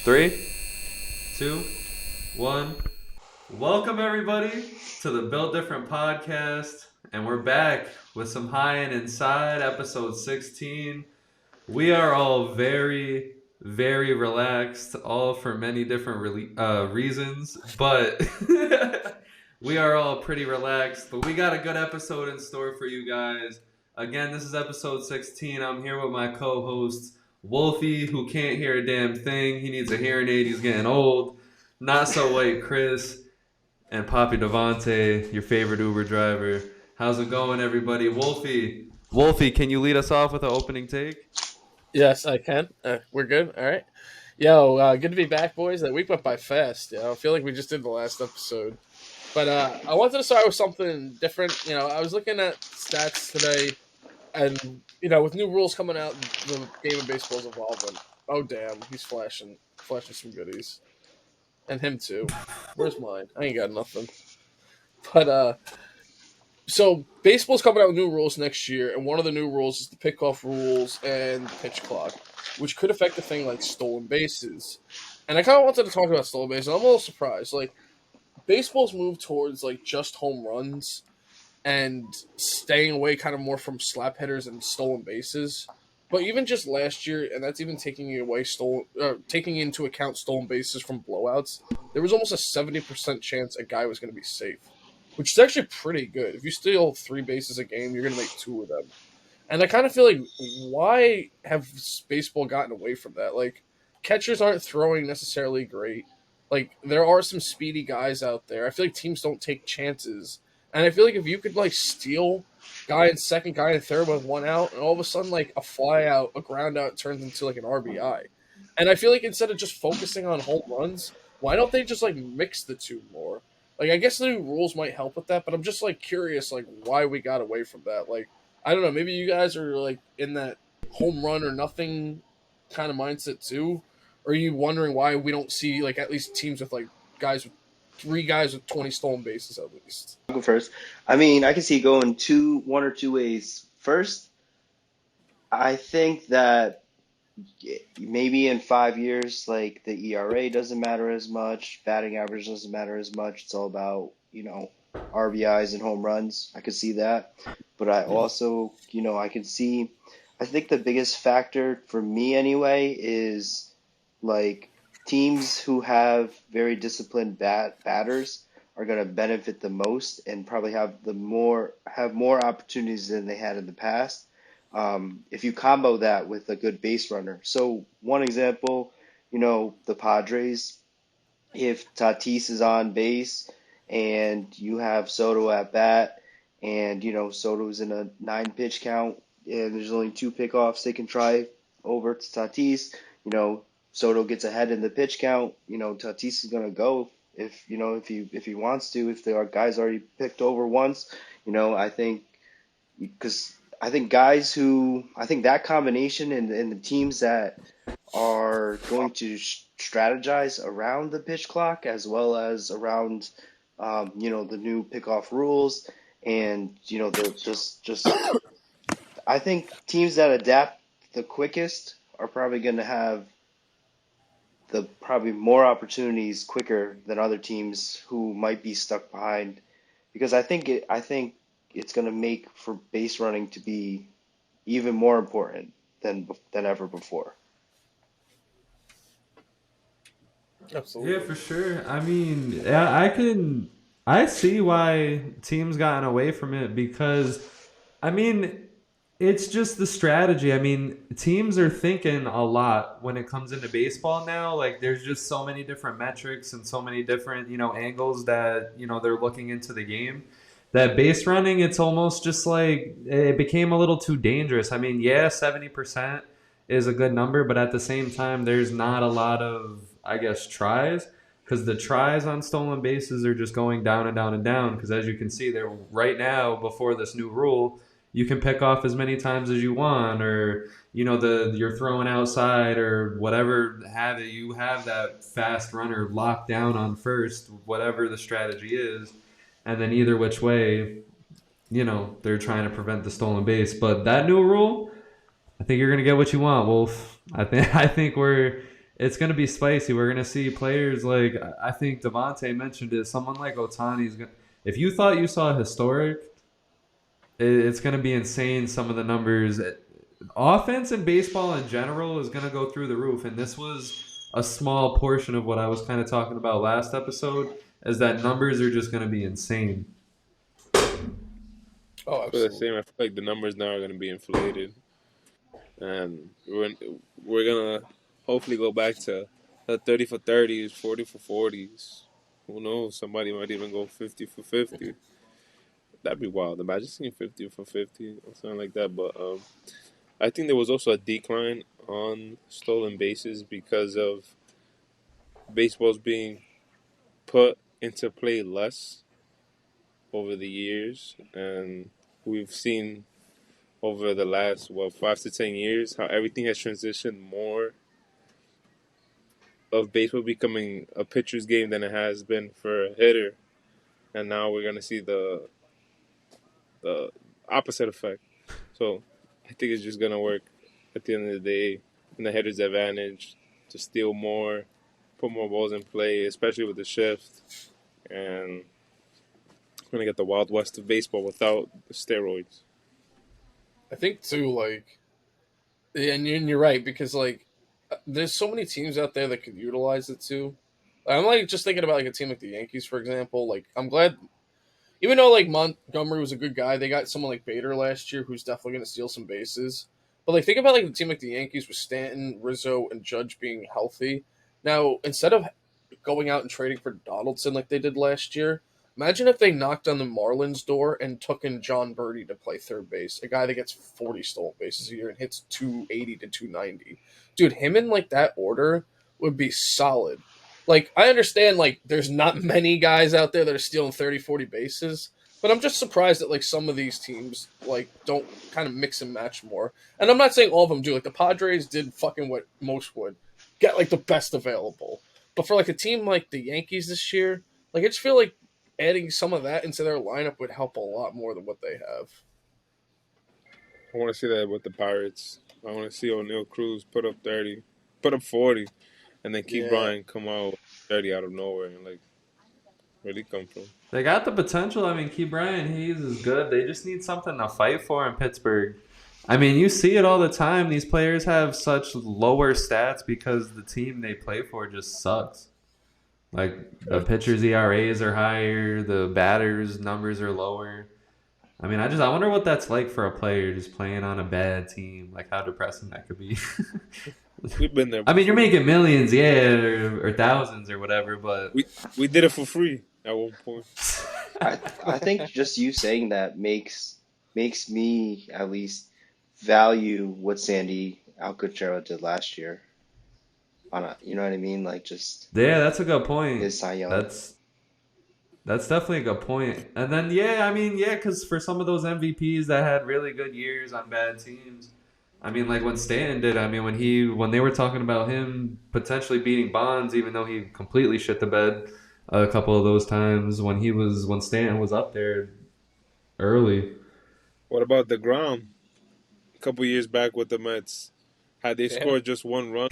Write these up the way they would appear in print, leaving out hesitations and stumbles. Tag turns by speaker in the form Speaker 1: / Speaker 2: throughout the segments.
Speaker 1: Three, two, one. Welcome everybody to the Built Different podcast, and we're back with some high and inside episode 16. We are all very, very relaxed, all for many different reasons, but we are all pretty relaxed. But we got a good episode in store for you guys. Again, this is episode 16. I'm here with my co-host Wolfie, who can't hear a damn thing. He needs a hearing aid. He's getting old. Not so white Chris and Poppy Devante, your favorite Uber driver. How's it going, everybody? Wolfie, can you lead us off with an opening take?
Speaker 2: Yes, I can. We're good. All right. Yo, good to be back, boys. That week went by fast. I feel like we just did the last episode. But I wanted to start with something different. I was looking at stats today, and with new rules coming out, the game of baseball is evolving. Oh damn, he's flashing some goodies, and him too. Where's mine? I ain't got nothing. But so baseball's coming out with new rules next year, and one of the new rules is the pickoff rules and pitch clock, which could affect a thing like stolen bases. And I kind of wanted to talk about stolen bases. I'm a little surprised. Like baseball's moved towards like just home runs and staying away kind of more from slap hitters and stolen bases. But even just last year, and that's even taking into account stolen bases from blowouts, there was almost a 70% chance a guy was going to be safe, which is actually pretty good. If you steal 3 bases a game, you're going to make 2 of them. And I kind of feel like, why have baseball gotten away from that? Like, catchers aren't throwing necessarily great. Like, there are some speedy guys out there. I feel like teams don't take chances. And I feel like if you could, like, steal guy in second, guy in third with 1 out, and all of a sudden, like, a fly out, a ground out turns into, like, an RBI. And I feel like instead of just focusing on home runs, why don't they just, like, mix the two more? Like, I guess the new rules might help with that, but I'm just, like, curious, like, why we got away from that. Like, I don't know, maybe you guys are, like, in that home run or nothing kind of mindset, too? Or are you wondering why we don't see, like, at least teams with, like, 3 guys with 20 stolen bases at least?
Speaker 3: I'll go first. I mean, I can see it going one or two ways. First, I think that maybe in 5 years, like the ERA doesn't matter as much, batting average doesn't matter as much. It's all about, RBIs and home runs. I could see that. But I also, I could see, I think the biggest factor for me anyway is like teams who have very disciplined batters are going to benefit the most and probably have more opportunities than they had in the past. If you combo that with a good base runner. So one example, the Padres, if Tatis is on base and you have Soto at bat and, Soto's in a 9 pitch count and there's only 2 pickoffs they can try over to Tatis, Soto gets ahead in the pitch count, Tatis is going to go if he wants to, if the guy's already picked over once, I think because I think that combination and the teams that are going to strategize around the pitch clock as well as around, the new pickoff rules and, the just I think teams that adapt the quickest are probably going to have the probably more opportunities quicker than other teams who might be stuck behind because I think it's going to make for base running to be even more important than ever before.
Speaker 2: Absolutely.
Speaker 1: Yeah, for sure. I mean, yeah, I see why teams gotten away from it because, I mean, it's just the strategy. I mean, teams are thinking a lot when it comes into baseball now. Like, there's just so many different metrics and so many different, angles that, they're looking into the game. That base running, it's almost just like it became a little too dangerous. I mean, yeah, 70% is a good number, but at the same time, there's not a lot of, I guess, tries because the tries on stolen bases are just going down and down and down. Because as you can see, they're right now before this new rule, you can pick off as many times as you want, or you're throwing outside or whatever have it. You have that fast runner locked down on first, whatever the strategy is, and then either which way, they're trying to prevent the stolen base. But that new rule, I think you're gonna get what you want, Wolf. I think we're it's going to be spicy. We're going to see players like I think Devontae mentioned it. Someone like Otani's going. If you thought you saw historic, it's going to be insane. Some of the numbers, offense and baseball in general is going to go through the roof. And this was a small portion of what I was kind of talking about last episode. Is that numbers are just going to be insane.
Speaker 2: Oh,
Speaker 4: I feel the
Speaker 2: absolutely.
Speaker 4: same. I feel like the numbers now are going to be inflated, and we're gonna hopefully go back to the 30 for 30s, 40 for 40s. Who knows? Somebody might even go 50 for 50. That'd be wild. Imagine seeing 50 for 50 or something like that. But I think there was also a decline on stolen bases because of baseballs being put into play less over the years, and we've seen over the last 5 to 10 years how everything has transitioned more of baseball becoming a pitcher's game than it has been for a hitter, and now we're gonna see the opposite effect. So I think it's just gonna work at the end of the day in the hitter's advantage to steal more, put more balls in play, especially with the shift, and we're gonna get the wild west of baseball without the steroids.
Speaker 2: I think too, like, and you're right because like, there's so many teams out there that could utilize it too. I'm like just thinking about like a team like the Yankees, for example. Like, I'm glad, even though like Montgomery was a good guy, they got someone like Bader last year who's definitely going to steal some bases. But like, think about like the team like the Yankees with Stanton, Rizzo, and Judge being healthy. Now, instead of going out and trading for Donaldson like they did last year, imagine if they knocked on the Marlins' door and took in John Birdie to play third base, a guy that gets 40 stolen bases a year and hits 280 to 290. Dude, him in like that order would be solid. Like, I understand like there's not many guys out there that are stealing 30, 40 bases, but I'm just surprised that like some of these teams like don't kind of mix and match more. And I'm not saying all of them do. Like the Padres did fucking what most would, get like the best available. But for like a team like the Yankees this year, like I just feel like adding some of that into their lineup would help a lot more than what they have.
Speaker 4: I want to see that with the Pirates. I want to see O'Neal Cruz put up 30, put up 40, and then keep
Speaker 2: Yeah.
Speaker 4: Bryant come out 30 out of nowhere and like really come from.
Speaker 1: They got the potential. I mean, Key Bryant, he's is good. They just need something to fight for in Pittsburgh. I mean, you see it all the time. These players have such lower stats because the team they play for just sucks. Like the pitchers' ERAs are higher, the batters' numbers are lower. I mean, I wonder what that's like for a player just playing on a bad team. Like how depressing that could be.
Speaker 4: We've been there
Speaker 1: I mean, you're
Speaker 4: before.
Speaker 1: making millions, yeah, or thousands or whatever, but
Speaker 4: We did it for free at one point.
Speaker 3: I think just you saying that makes me at least value what Sandy Alcantara did last year on a, you know what I mean? Like just
Speaker 1: yeah, that's a good point.
Speaker 3: his Cy Young.
Speaker 1: That's definitely a good point. And then yeah, I mean yeah, because for some of those MVPs that had really good years on bad teams, I mean like when Stanton did. I mean when they were talking about him potentially beating Bonds, even though he completely shit the bed a couple of those times when Stanton was up there early.
Speaker 4: What about the Grom? A couple years back with the Mets, had they
Speaker 2: Yeah.
Speaker 4: scored just one run,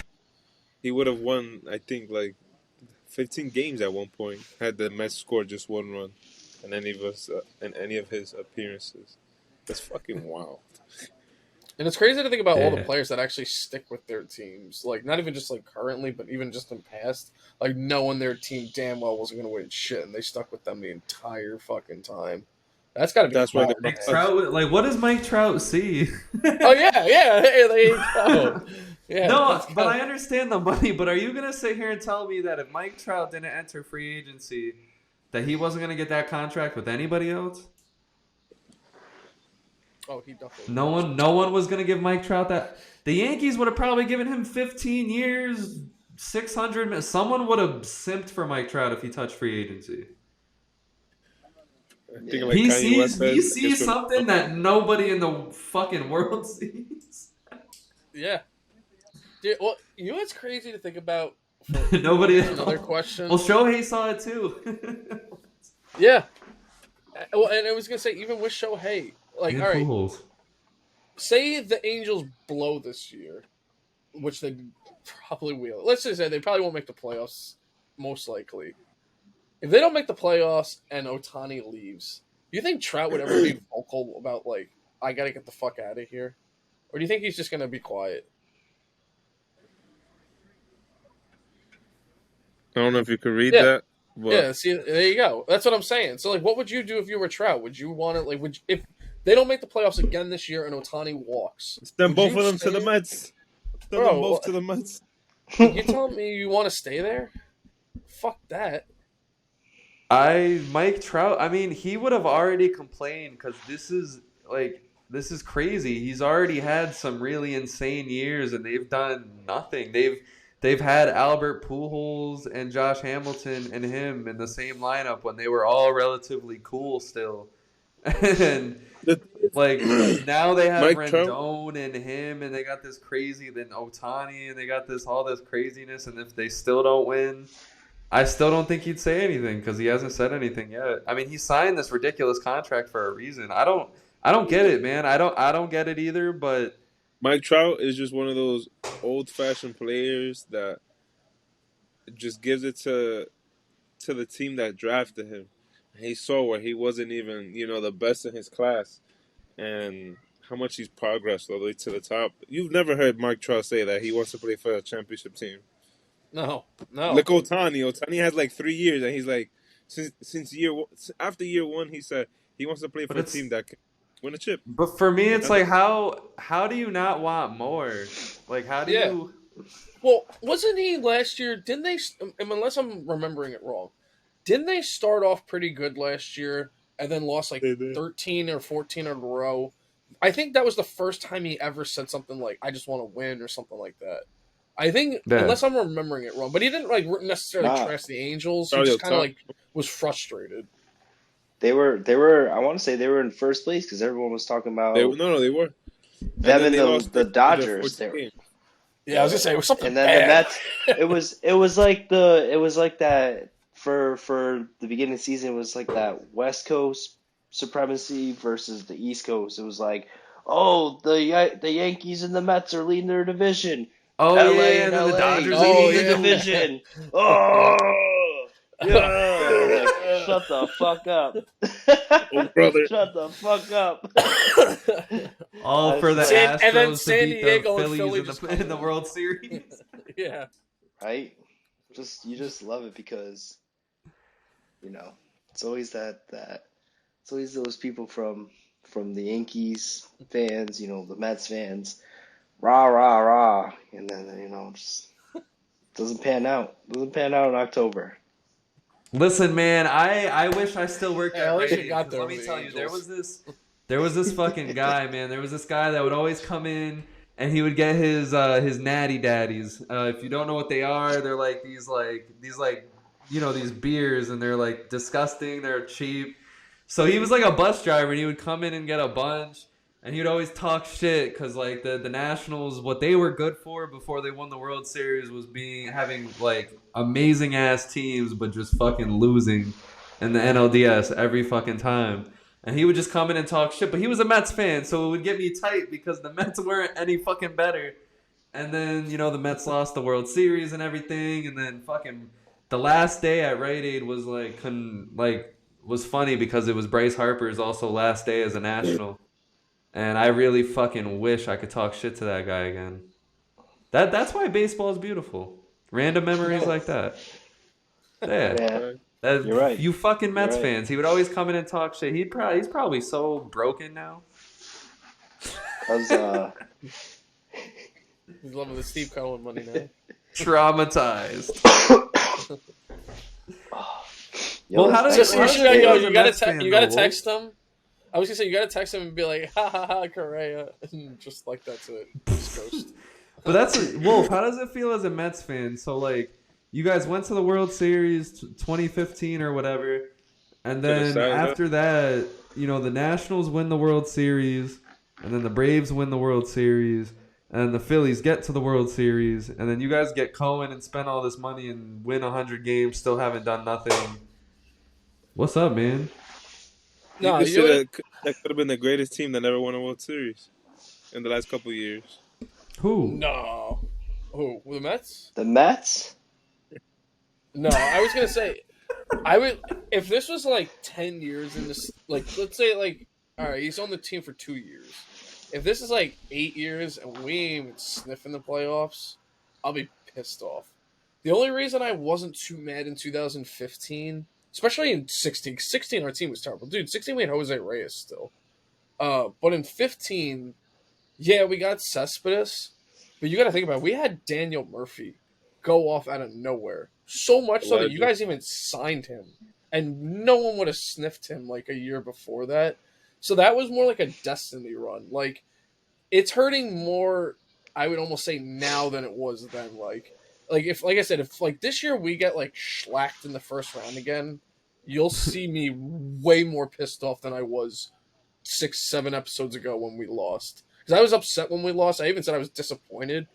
Speaker 4: he would have won. I think like 15 games at one point. Had the Mets scored just one run, in any of his appearances. That's fucking wild.
Speaker 2: And it's crazy to think about all the
Speaker 1: Yeah.
Speaker 2: players that actually stick with their teams. Like, not even just like currently, but even just in past. Like, knowing their team damn well wasn't going to win shit, and they stuck with them the entire fucking time. That's got to be
Speaker 4: That's why
Speaker 2: wild
Speaker 4: the
Speaker 2: to
Speaker 1: Mike
Speaker 2: have.
Speaker 4: Mets.
Speaker 1: Trout, like what does Mike Trout see?
Speaker 2: Oh, yeah, yeah. Hey, there you go. Yeah,
Speaker 1: No,
Speaker 2: that's
Speaker 1: but
Speaker 2: kind
Speaker 1: I understand the money. But are you gonna sit here and tell me that if Mike Trout didn't enter free agency, that he wasn't gonna get that contract with anybody else?
Speaker 2: Oh, he definitely
Speaker 1: No
Speaker 2: was.
Speaker 1: one, no one was gonna give Mike Trout that. The Yankees would have probably given him 15 years, 600. Someone would have simped for Mike Trout if he touched free agency.
Speaker 4: I think
Speaker 3: Yeah.
Speaker 4: like Kanye West
Speaker 1: He
Speaker 4: said, I guess
Speaker 1: sees
Speaker 4: when
Speaker 1: something that nobody in the fucking world sees.
Speaker 2: Yeah. Dude, well, you know what's crazy to think about? For
Speaker 1: Nobody.
Speaker 2: here's another
Speaker 1: Well,
Speaker 2: question.
Speaker 1: Shohei saw it too.
Speaker 2: Yeah. Well, and I was gonna say, even with Shohei, like,
Speaker 1: And
Speaker 2: all right,
Speaker 1: Pujols.
Speaker 2: say the Angels blow this year. which they probably will. Let's just say they probably won't make the playoffs, most likely. If they don't make the playoffs and Otani leaves, do you think Trout would ever be vocal about like, I gotta get the fuck out of here, or do you think he's just gonna be quiet?
Speaker 4: I don't know if you could read
Speaker 2: Yeah,
Speaker 4: that, but
Speaker 2: yeah. See, there you go. That's what I'm saying. So, like, what would you do if you were Trout? Would you want to like? If they don't make the playoffs again this year and Otani walks,
Speaker 4: send
Speaker 2: would
Speaker 4: both
Speaker 2: you
Speaker 4: of them to the
Speaker 2: stay?
Speaker 4: Mets. Send them
Speaker 2: Bro,
Speaker 4: both to the Mets.
Speaker 2: you telling me you want to stay there? Fuck that.
Speaker 1: Mike Trout, I mean, he would have already complained because this is crazy. He's already had some really insane years and they've done nothing. They've had Albert Pujols and Josh Hamilton and him in the same lineup when they were all relatively cool still. And like now they have
Speaker 4: Mike Trout.
Speaker 1: Rendon and him and they got this crazy then Otani and they got this all this craziness and if they still don't win I still don't think he'd say anything because he hasn't said anything yet. I mean, he signed this ridiculous contract for a reason. I don't get it, man. I don't get it either. But
Speaker 4: Mike Trout is just one of those old-fashioned players that just gives it to the team that drafted him. He saw where he wasn't even, the best in his class, and how much he's progressed all the way to the top. You've never heard Mike Trout say that he wants to play for a championship team.
Speaker 2: No, no.
Speaker 4: Look, Otani. Otani has like 3 years, and he's like, since after year one, he said he wants to play for a team that can win a chip.
Speaker 1: but for me, it's like how do you not want more? Like how do
Speaker 2: Yeah.
Speaker 1: you?
Speaker 2: Well, wasn't he last year? Didn't they? Unless I'm remembering it wrong, didn't they start off pretty good last year and then lost like
Speaker 4: They did.
Speaker 2: 13 or 14 in a row? I think that was the first time he ever said something like, "I just want to win" or something like that. I think,
Speaker 1: Yeah.
Speaker 2: unless I'm remembering it wrong, but he didn't like necessarily
Speaker 3: Nah.
Speaker 2: trash the Angels. He
Speaker 4: Probably
Speaker 2: just kind of
Speaker 4: top.
Speaker 2: like was frustrated.
Speaker 3: They were. I want to say they were in first place because everyone was talking about
Speaker 4: They were. And
Speaker 3: them
Speaker 4: then
Speaker 3: and
Speaker 4: they lost
Speaker 3: the
Speaker 4: their
Speaker 3: Dodgers.
Speaker 4: 14th game.
Speaker 2: Yeah, I was gonna say it was something
Speaker 3: And then
Speaker 2: bad.
Speaker 3: the Mets. It was like that for the beginning of the season. It was like that West Coast supremacy versus the East Coast. It was like, oh, the Yankees and the Mets are leading their division.
Speaker 1: Oh
Speaker 3: LA
Speaker 1: yeah,
Speaker 3: and
Speaker 1: and then the
Speaker 3: LA
Speaker 1: Dodgers
Speaker 2: Oh,
Speaker 3: leading the
Speaker 2: yeah.
Speaker 3: division. Oh, yeah. Like, shut the fuck up.
Speaker 4: Oh, brother.
Speaker 3: Shut the fuck up.
Speaker 1: all
Speaker 3: I
Speaker 1: for the
Speaker 3: swear.
Speaker 2: And then
Speaker 1: Astros to
Speaker 2: San
Speaker 1: beat the
Speaker 2: Diego and
Speaker 1: Phillies
Speaker 2: Philly just
Speaker 3: Oh,
Speaker 1: in the
Speaker 2: come
Speaker 1: World Series.
Speaker 2: Yeah.
Speaker 3: Right? You just love it because it's always it's always those people from the Yankees fans, the Mets fans, rah rah rah, and then just doesn't pan out. Doesn't pan out in October.
Speaker 1: Listen, man, I wish I still worked
Speaker 2: Yeah,
Speaker 1: at
Speaker 2: at least you
Speaker 1: Rite Aid,
Speaker 2: got
Speaker 1: 'cause
Speaker 2: there
Speaker 1: let
Speaker 2: with
Speaker 1: me
Speaker 2: the
Speaker 1: tell you,
Speaker 2: Angels.
Speaker 1: there was this fucking guy, man. There was this guy that would always come in and he would get his natty daddies. If you don't know what they are, they're like these these beers and they're like disgusting, they're cheap. So he was like a bus driver and he would come in and get a bunch and he would always talk shit because like the Nationals, what they were good for before they won the World Series was having like amazing ass teams but just fucking losing in the NLDS every fucking time. And he would just come in and talk shit, but he was a Mets fan, so it would get me tight because the Mets weren't any fucking better. And then, the Mets lost the World Series and everything, and then fucking the last day at Rite Aid was was funny because it was Bryce Harper's also last day as a National. And I really fucking wish I could talk shit to that guy again. That's why baseball is beautiful. Random memories like that. Yeah.
Speaker 3: Yeah, you're right.
Speaker 1: You fucking Mets
Speaker 3: You're right.
Speaker 1: fans. He would always come in and talk shit. He's probably so broken now.
Speaker 3: Cause
Speaker 2: He's loving the Steve Cohen money now.
Speaker 1: Traumatized.
Speaker 3: yo,
Speaker 1: how does
Speaker 3: thanks
Speaker 1: it-
Speaker 3: for
Speaker 1: how does it-
Speaker 2: Yo,
Speaker 1: as a
Speaker 2: you gotta
Speaker 1: Mets fan,
Speaker 2: you gotta
Speaker 1: though,
Speaker 2: text him. I was gonna say you gotta text him and be like, "Ha ha ha, Correa," and just like that's it. Just ghost.
Speaker 1: But Wolf, how does it feel as a Mets fan? So like you guys went to the World Series 2015 or whatever, and then after that, the Nationals win the World Series, and then the Braves win the World Series, and the Phillies get to the World Series, and then you guys get Cohen and spend all this money and win 100 games, still haven't done nothing. What's up, man?
Speaker 2: No,
Speaker 4: That could have been the greatest team that never won a World Series in the last couple of years.
Speaker 1: Who?
Speaker 2: no. Who? The Mets?
Speaker 3: The Mets?
Speaker 2: No, I was gonna say I would if this was like 10 years in this. Like, let's say like, all right, he's on the team for 2 years. If this is like 8 years and we ain't even sniffing the playoffs, I'll be pissed off. The only reason I wasn't too mad in 2015, especially in 16, 16 our team was terrible, dude. 16 we had Jose Reyes still. But in 15, yeah, we got Cespedes, but you got to think about it. We had Daniel Murphy go off out of nowhere. So much so that you
Speaker 4: Legend.
Speaker 2: guys even signed him, and no one would have sniffed him like a year before that. So that was more like a destiny run. Like it's hurting more. I would almost say now than it was then. Like if like I said, if like this year we get like schlacked in the first round again, you'll see me way more pissed off than I was 6, 7 episodes ago when we lost. Because I was upset when we lost. I even said I was disappointed.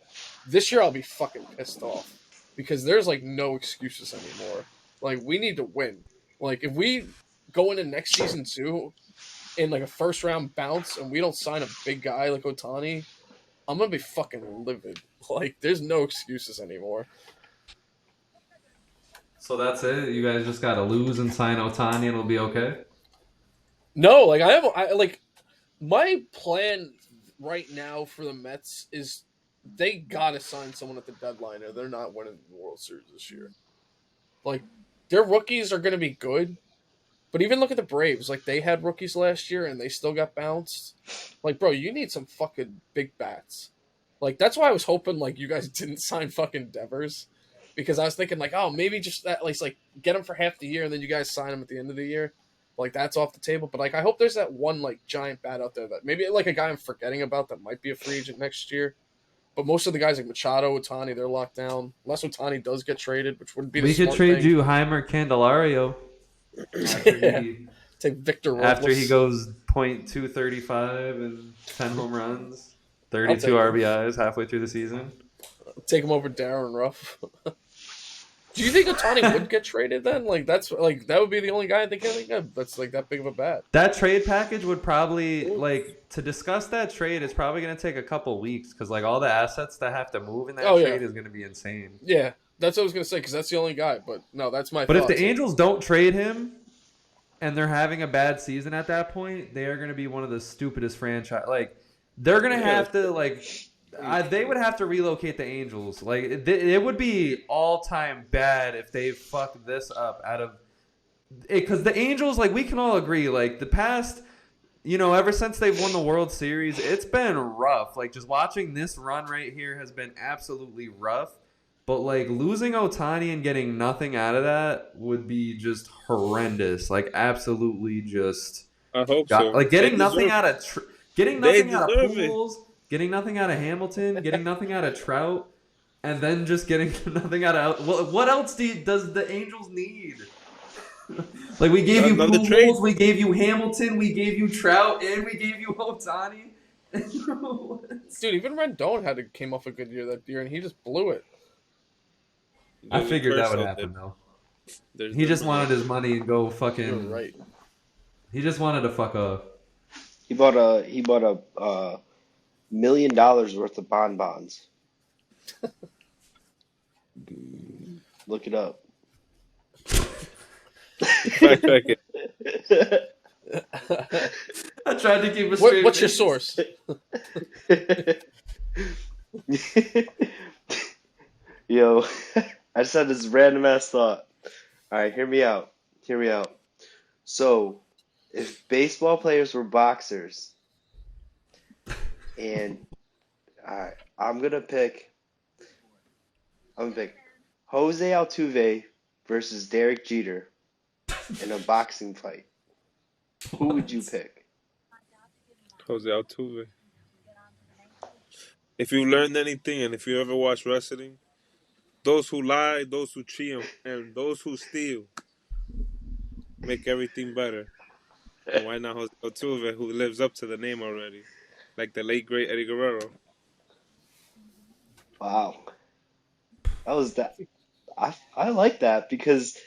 Speaker 2: This year I'll be fucking pissed off because there's like no excuses anymore. Like we need to win. Like if we go into next season too in like a first round bounce and we don't sign a big guy like Otani, I'm gonna be fucking livid. Like there's no excuses anymore.
Speaker 1: So that's it. You guys just gotta lose and sign Otani, and it'll be okay.
Speaker 2: No, like I like my plan right now for the Mets is they gotta sign someone at the deadline or they're not winning the World Series this year. Like their rookies are gonna be good, but even look at the Braves. Like they had rookies last year and they still got bounced. Like, bro, you need some fucking big bats. Like that's why I was hoping like you guys didn't sign fucking Devers. Because I was thinking like, oh, maybe just at least like get him for half the year and then you guys sign him at the end of the year. Like that's off the table. But like I hope there's that one like giant bat out there that maybe like a guy I'm forgetting about that might be a free agent next year. But most of the guys like Machado, Otani, they're locked down. Unless Otani does get traded, which would be the
Speaker 1: We could
Speaker 2: smart
Speaker 1: trade
Speaker 2: thing.
Speaker 1: you Heimer Candelario after
Speaker 2: Yeah.
Speaker 1: he
Speaker 2: Take Victor
Speaker 1: after he
Speaker 2: Robles.
Speaker 1: goes .235 and 10 home runs,
Speaker 2: I'll
Speaker 1: 32
Speaker 2: take him.
Speaker 1: RBIs halfway through the season.
Speaker 2: Take him over Darren Ruff. Do you think Otani would get traded then? Like that's like that would be the only guy I think of that's like that big of a bat.
Speaker 1: That trade package would probably like to discuss that trade. It's probably going to take a couple weeks because like all the assets that have to move in that
Speaker 2: Oh yeah,
Speaker 1: trade is going to be insane.
Speaker 2: yeah. That's what I was gonna say because that's the only guy. But no, that's my
Speaker 1: But if the
Speaker 2: thoughts. Like,
Speaker 1: Angels don't trade him and they're having a bad season at that point, they are going to be one of the stupidest franchise. Like they're going to
Speaker 4: Yeah.
Speaker 1: have to like they would have to relocate the Angels. Like it would be all time bad if they fucked this up out of it because the Angels, like we can all agree, like the past, ever since they've won the World Series, it's been rough. Like just watching this run right here has been absolutely rough. But like losing Otani and getting nothing out of that would be just horrendous. Like absolutely just
Speaker 4: I hope so.
Speaker 1: like
Speaker 4: They
Speaker 1: getting nothing
Speaker 4: deserve.
Speaker 1: out of getting
Speaker 4: They
Speaker 1: nothing out of
Speaker 4: deserve it.
Speaker 1: Pools, getting nothing out of Hamilton, getting nothing out of Trout, and then just getting nothing out of what else does the Angels need? Like we gave you
Speaker 4: Another trade.
Speaker 1: Pujols, we gave you Hamilton, we gave you Trout, and we gave you Otani.
Speaker 2: dude, even Rendon came off a good year that year and he just blew it.
Speaker 1: I
Speaker 4: There's a
Speaker 1: figured that
Speaker 4: curse
Speaker 1: would
Speaker 4: out there.
Speaker 1: happen though.
Speaker 4: There's
Speaker 1: He just
Speaker 4: definitely
Speaker 1: wanted his money and go
Speaker 2: You're
Speaker 1: fucking.
Speaker 2: right.
Speaker 1: He just wanted to fuck up.
Speaker 3: He bought a $1 million worth of bonbons. Look it up.
Speaker 4: fact check it.
Speaker 1: I tried to keep a straight
Speaker 2: What's your
Speaker 1: face.
Speaker 2: source?
Speaker 3: Yo, I just had this random ass thought. All right, hear me out. Hear me out. So, if baseball players were boxers, and all right, I'm gonna pick Jose Altuve versus Derek Jeter in a boxing fight. Who would you pick?
Speaker 4: Jose Altuve. If you learned anything, and if you ever watch wrestling, those who lie, those who cheat, and those who steal make everything better. And why not Jose Altuve, who lives up to the name already, like the late great Eddie Guerrero?
Speaker 3: Wow, that was that. I like that because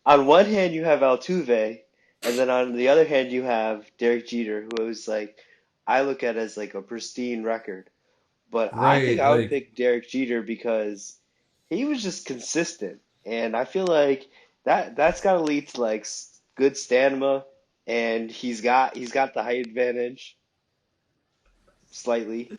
Speaker 3: on one hand you have Altuve, and then on the other hand you have Derek Jeter, who is like I look at as like a pristine record. But I think
Speaker 1: Right,
Speaker 3: I would
Speaker 1: like
Speaker 3: pick Derek Jeter because he was just consistent, and I feel like that's got to lead to like good stamina, and he's got the height advantage slightly.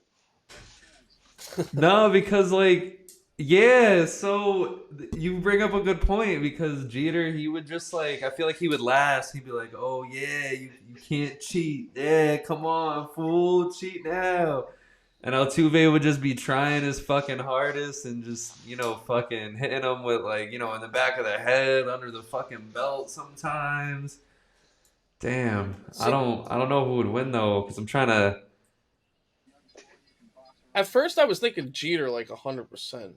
Speaker 1: no, because like yeah, so you bring up a good point because Jeter, he would just like I feel like he would last. He'd be like, "Oh yeah, you can't cheat. Yeah, come on, fool, cheat now." And Altuve would just be trying his fucking hardest and just, fucking hitting them with like, in the back of the head, under the fucking belt sometimes. Damn. I
Speaker 2: See,
Speaker 1: don't I don't know who would win though, because I'm trying to.
Speaker 2: at first I was thinking Jeter like 100%,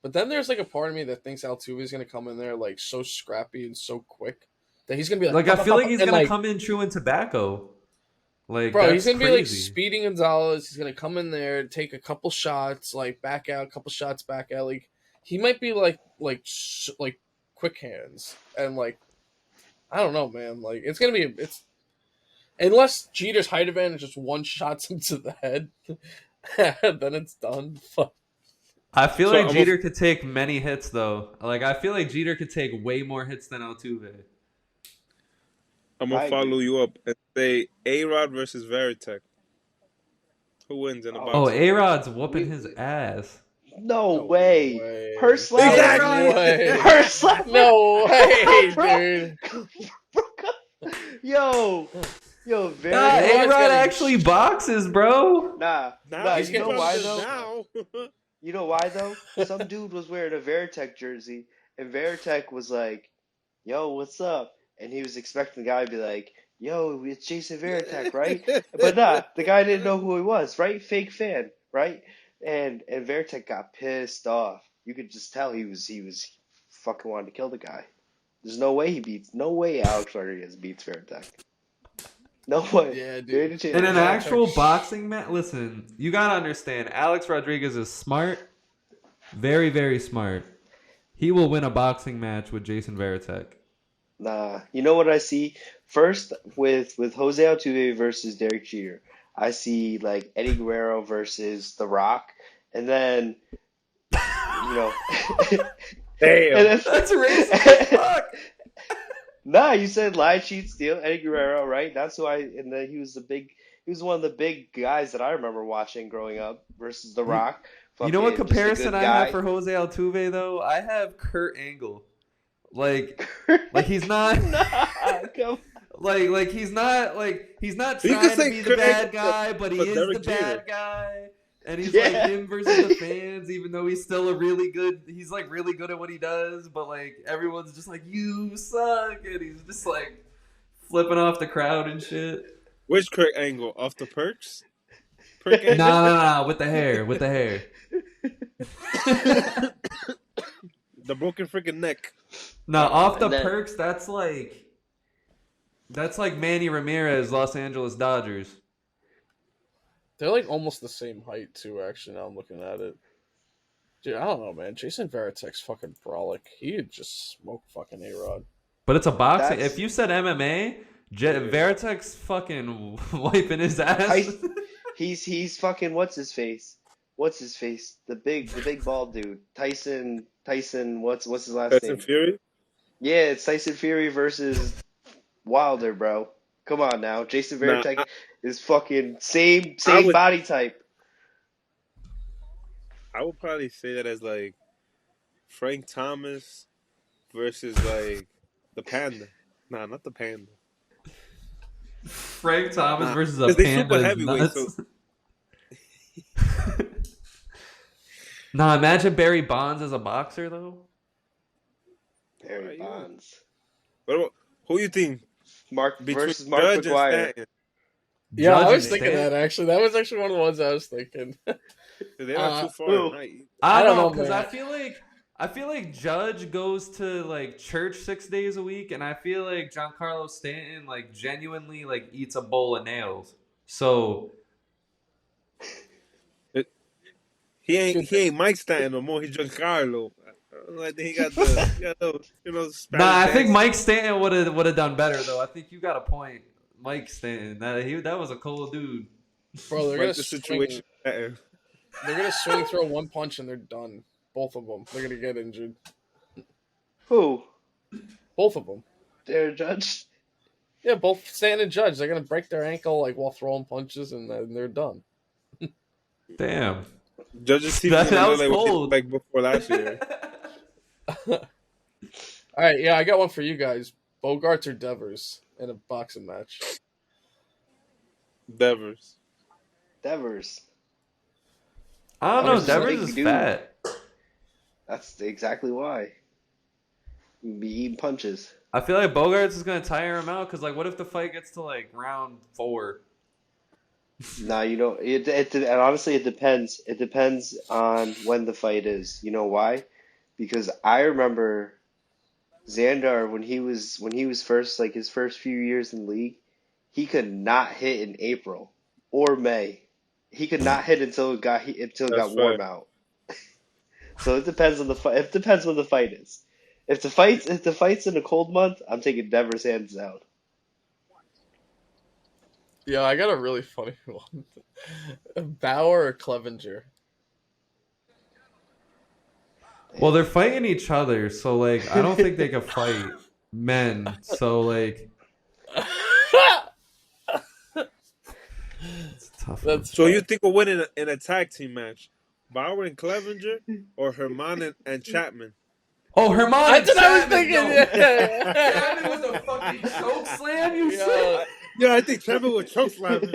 Speaker 2: but then there's like a part of me that thinks Altuve is gonna come in there like so scrappy and so quick that he's gonna be like
Speaker 1: Like I
Speaker 2: pop, pop,
Speaker 1: feel
Speaker 2: pop,
Speaker 1: like he's
Speaker 2: and
Speaker 1: gonna
Speaker 2: like
Speaker 1: come in chewing tobacco. Like
Speaker 2: bro, he's
Speaker 1: that's
Speaker 2: gonna be like
Speaker 1: crazy.
Speaker 2: Speedy Gonzalez. He's gonna come in there, take a couple shots, like back out, couple shots back out. Like he might be like quick hands and like I don't know, man. Like it's gonna be it's unless Jeter's height advantage just one shots him to the head, then it's done. Fuck.
Speaker 1: I feel
Speaker 4: So
Speaker 1: like Jeter could take many hits though. Like I feel like Jeter could take way more hits than Altuve.
Speaker 4: I'm gonna
Speaker 3: I agree.
Speaker 4: follow you up and say A-Rod versus Veritek. Who wins in a
Speaker 3: Oh,
Speaker 1: Oh,
Speaker 4: boxing match?
Speaker 1: A-Rod's whooping his
Speaker 3: we
Speaker 1: ass.
Speaker 3: no
Speaker 2: No
Speaker 3: way. Per
Speaker 2: way.
Speaker 3: slap,
Speaker 2: No
Speaker 4: Exactly.
Speaker 2: way.
Speaker 3: per slap,
Speaker 2: No way,
Speaker 3: bro.
Speaker 2: dude.
Speaker 3: Yo, yo,
Speaker 1: Nah,
Speaker 2: A-Rod's
Speaker 1: A-Rod
Speaker 2: getting.
Speaker 1: actually boxes, bro.
Speaker 3: nah.
Speaker 2: He's
Speaker 3: You know
Speaker 2: getting
Speaker 3: why
Speaker 2: sh-
Speaker 3: though?
Speaker 4: now.
Speaker 3: You know why though? Some dude was wearing a Veritech jersey, and Veritech was like, "Yo, what's up?" And he was expecting the guy to be like, "Yo, it's Jason Veritech, right?" But nah, the guy didn't know who he was, right? Fake fan, right? And Veritech got pissed off. You could just tell he was fucking wanted to kill the guy. There's no way Alex Rodriguez beats Veritech. No way.
Speaker 2: Yeah,
Speaker 3: There
Speaker 2: dude.
Speaker 3: ain't a
Speaker 1: In an
Speaker 3: chance.
Speaker 1: actual
Speaker 2: Veritech.
Speaker 1: boxing match, listen, you gotta understand, Alex Rodriguez is smart, very, very smart. He will win a boxing match with Jason Veritek.
Speaker 3: Nah, you know what I see? First, with Jose Altuve versus Derek Jeter, I see like Eddie Guerrero versus The Rock, and then you know, and
Speaker 4: Damn.
Speaker 3: then
Speaker 1: That's racist as fuck.
Speaker 3: nah, you said lie, cheat, steal, Eddie Guerrero, right? That's who I. And then he was one of the big guys that I remember watching growing up versus The
Speaker 1: You,
Speaker 3: Rock.
Speaker 1: you know what
Speaker 3: Fucking just a
Speaker 1: comparison
Speaker 3: good
Speaker 1: I have
Speaker 3: guy.
Speaker 1: for Jose Altuve though? I have Kurt Angle. Like he's not
Speaker 3: Nah, come.
Speaker 1: he's not
Speaker 4: You can
Speaker 1: trying to
Speaker 4: say
Speaker 1: be the
Speaker 4: Kurt
Speaker 1: bad
Speaker 4: Angle
Speaker 1: guy, but he
Speaker 4: for
Speaker 1: is the
Speaker 4: Derek Jeter.
Speaker 1: bad guy. And he's like
Speaker 3: Yeah.
Speaker 1: him versus the fans, even though he's still he's like really good at what he does, but like everyone's just like, you suck, and he's just like flipping off the crowd and shit.
Speaker 4: Which Kurt Angle? Off the perks? Perk
Speaker 1: No,
Speaker 4: Angle?
Speaker 1: no, no, with the hair, with the hair.
Speaker 4: The broken freaking neck.
Speaker 1: No, off the
Speaker 3: And then
Speaker 1: perks, that's like Manny Ramirez, Los Angeles Dodgers.
Speaker 2: They're like almost the same height too. Actually, now I'm looking at it. Dude, I don't know, man. Jason Veritek's fucking brolic. He'd just smoke fucking A-Rod.
Speaker 1: But it's a boxing. If
Speaker 3: that's
Speaker 1: you said MMA,
Speaker 2: Yeah.
Speaker 1: Veritek's fucking wiping his ass.
Speaker 3: he's fucking what's his face? What's his face? The big bald dude. Tyson what's his last
Speaker 4: Tyson
Speaker 3: name?
Speaker 4: Fury?
Speaker 3: Yeah, it's Tyson Fury versus Wilder, bro. Come on now. Jason
Speaker 4: Nah,
Speaker 3: Veritek is fucking same
Speaker 4: I
Speaker 3: same
Speaker 4: would
Speaker 3: body type.
Speaker 4: I would probably say that as like Frank Thomas versus like the Panda. Nah, not the Panda.
Speaker 1: Frank Thomas
Speaker 4: Nah,
Speaker 1: versus a
Speaker 4: because they super
Speaker 1: panda is
Speaker 4: heavyweight. So
Speaker 1: nuts. Nah, imagine Barry Bonds as a boxer though.
Speaker 3: Barry
Speaker 4: you would.
Speaker 3: Bonds.
Speaker 4: What about, who you think
Speaker 3: Mark
Speaker 4: between
Speaker 3: versus Mark
Speaker 4: Judge and
Speaker 3: McGuire.
Speaker 4: Stanton?
Speaker 2: Yeah, I
Speaker 1: Judge
Speaker 2: was
Speaker 1: and
Speaker 2: thinking
Speaker 1: Stanton.
Speaker 2: that actually. That was actually one of the ones I was thinking.
Speaker 4: They're not too far
Speaker 3: Who?
Speaker 4: in height.
Speaker 1: I
Speaker 2: I
Speaker 1: don't
Speaker 2: don't
Speaker 1: know
Speaker 2: know,
Speaker 1: because
Speaker 2: man.
Speaker 1: I feel like Judge goes to like church 6 days a week, and I feel like Giancarlo Stanton like genuinely like eats a bowl of nails. So
Speaker 4: It,
Speaker 2: Dude,
Speaker 4: he ain't Mike Stanton no more. He's Giancarlo. I think he got those
Speaker 1: nah,
Speaker 4: Spanish
Speaker 1: I think
Speaker 4: accent.
Speaker 1: Mike Stanton would have done better though. I think you got a point, Mike Stanton. That was a cold dude.
Speaker 2: bro, they're gonna
Speaker 4: Right, the
Speaker 2: swing.
Speaker 4: situation.
Speaker 2: They're gonna swing throw one punch and they're done. Both of them. They're gonna get injured.
Speaker 3: Who?
Speaker 2: Both of them.
Speaker 3: Their judge?
Speaker 2: Yeah, both stand and judge. They're gonna break their ankle like while throwing punches, and then they're done.
Speaker 1: Damn.
Speaker 4: Judges team's
Speaker 1: That,
Speaker 4: gonna
Speaker 1: that
Speaker 4: look
Speaker 1: was
Speaker 4: like what they looked
Speaker 1: cold.
Speaker 4: like before last year.
Speaker 2: All right, yeah, I got one for you guys. Bogarts or Devers in a boxing match.
Speaker 4: Devers.
Speaker 3: Devers.
Speaker 1: I don't know.
Speaker 3: Devers is a
Speaker 1: Devers
Speaker 3: big
Speaker 1: is
Speaker 3: dude.
Speaker 1: fat.
Speaker 3: That's exactly why. You'd be eating punches.
Speaker 1: I feel like Bogarts is gonna tire him out because, like, what if the fight gets to like round 4?
Speaker 3: No, you don't. And honestly, it depends. It depends on when the fight is. You know why? Because I remember Xandar when he was first, like his first few years in the league, he could not hit in April or May. He could not hit until it got
Speaker 4: That's
Speaker 3: warm
Speaker 4: fact.
Speaker 3: out. So it depends on the fight. It depends when the fight is. If the fight's in a cold month, I'm taking Devers hands down.
Speaker 2: Yeah, I got a really funny one. Bauer or Clevenger?
Speaker 1: Well, they're fighting each other, so like I don't think they could fight men. So like it's a tough one.
Speaker 2: That's
Speaker 4: So
Speaker 2: fine.
Speaker 4: you think we'll win in a tag team match? Bauer and Clevenger or Herman and Chapman?
Speaker 1: Oh, Herman and
Speaker 2: That's what I was
Speaker 1: Chapman,
Speaker 2: thinking.
Speaker 1: yo. Chapman with
Speaker 2: Yeah.
Speaker 1: the fucking choke slam, you
Speaker 2: Yo,
Speaker 1: said?
Speaker 4: Yeah, I think Chapman would choke slam him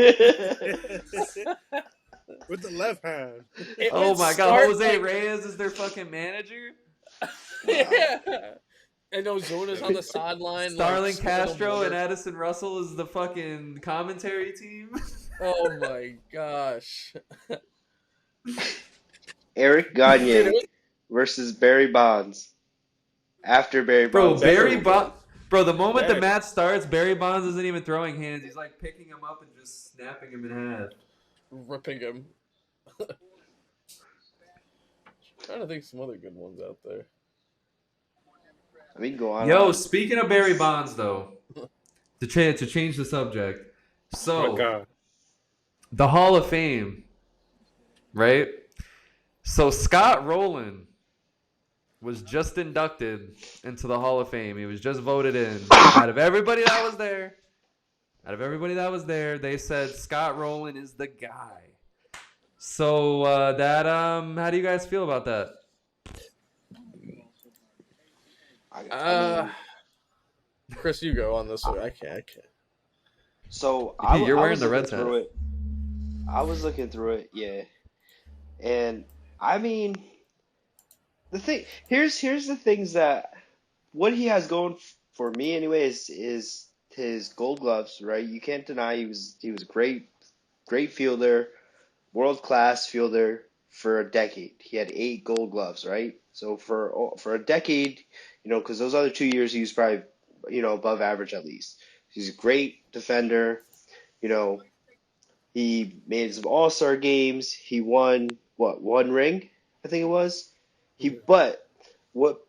Speaker 4: with the left hand.
Speaker 2: it
Speaker 1: Oh
Speaker 2: would
Speaker 1: my god,
Speaker 2: start
Speaker 1: Jose
Speaker 2: like,
Speaker 1: Reyes is their fucking manager?
Speaker 2: yeah. And Ozona's on the sideline.
Speaker 1: Starling
Speaker 2: like, spilling
Speaker 1: Castro
Speaker 2: water.
Speaker 1: and Addison Russell is the fucking commentary team?
Speaker 2: Oh my gosh.
Speaker 3: Eric
Speaker 2: Dude, it
Speaker 3: Gagne
Speaker 2: was,
Speaker 3: versus Barry Bonds. After Barry
Speaker 1: Bro,
Speaker 3: Bonds gets rolled up.
Speaker 1: Bro, the moment the
Speaker 4: Barry.
Speaker 1: match starts, Barry Bonds isn't even throwing hands. He's like picking him up and just snapping him in half.
Speaker 2: ripping him. Trying to think of some other good ones out there.
Speaker 3: I mean, go on.
Speaker 1: Yo, speaking of Barry Bonds, though, to change the subject,
Speaker 4: My
Speaker 1: so
Speaker 4: God.
Speaker 1: the Hall of Fame, right? So Scott Rolen was just inducted into the Hall of Fame. He was just voted in. Out of everybody that was there, they said Scott Rolen is the guy. So how do you guys feel about that?
Speaker 3: I mean,
Speaker 2: Chris, you go on this one. I can't.
Speaker 3: so
Speaker 1: You're
Speaker 3: I
Speaker 1: wearing
Speaker 3: was
Speaker 1: the
Speaker 3: looking
Speaker 1: red
Speaker 3: through
Speaker 1: hat.
Speaker 3: it. I was looking through it, yeah. And I mean, here's the things that what he has going for me anyway is his Gold Gloves, right? You can't deny he was a great fielder, world class fielder for a decade. He had 8 Gold Gloves, right? So for a decade, because those other 2 years he was probably above average at least. He's a great defender. You know, he made some All-Star games. He won what, one ring, I think it was. But what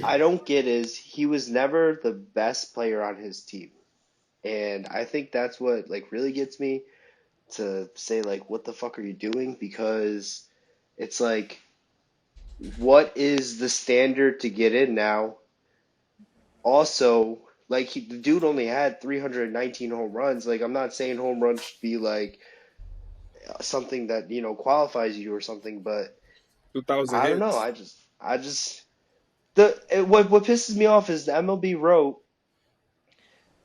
Speaker 3: I don't get is he was never the best player on his team. And I think that's what like really gets me to say like what the fuck are you doing? Because it's like what is the standard to get in now? Also, like the dude only had 319 home runs. Like I'm not saying home runs should be like something that qualifies you or something, but
Speaker 4: 2,000
Speaker 3: I don't know.
Speaker 4: hits.
Speaker 3: I just what pisses me off is the MLB wrote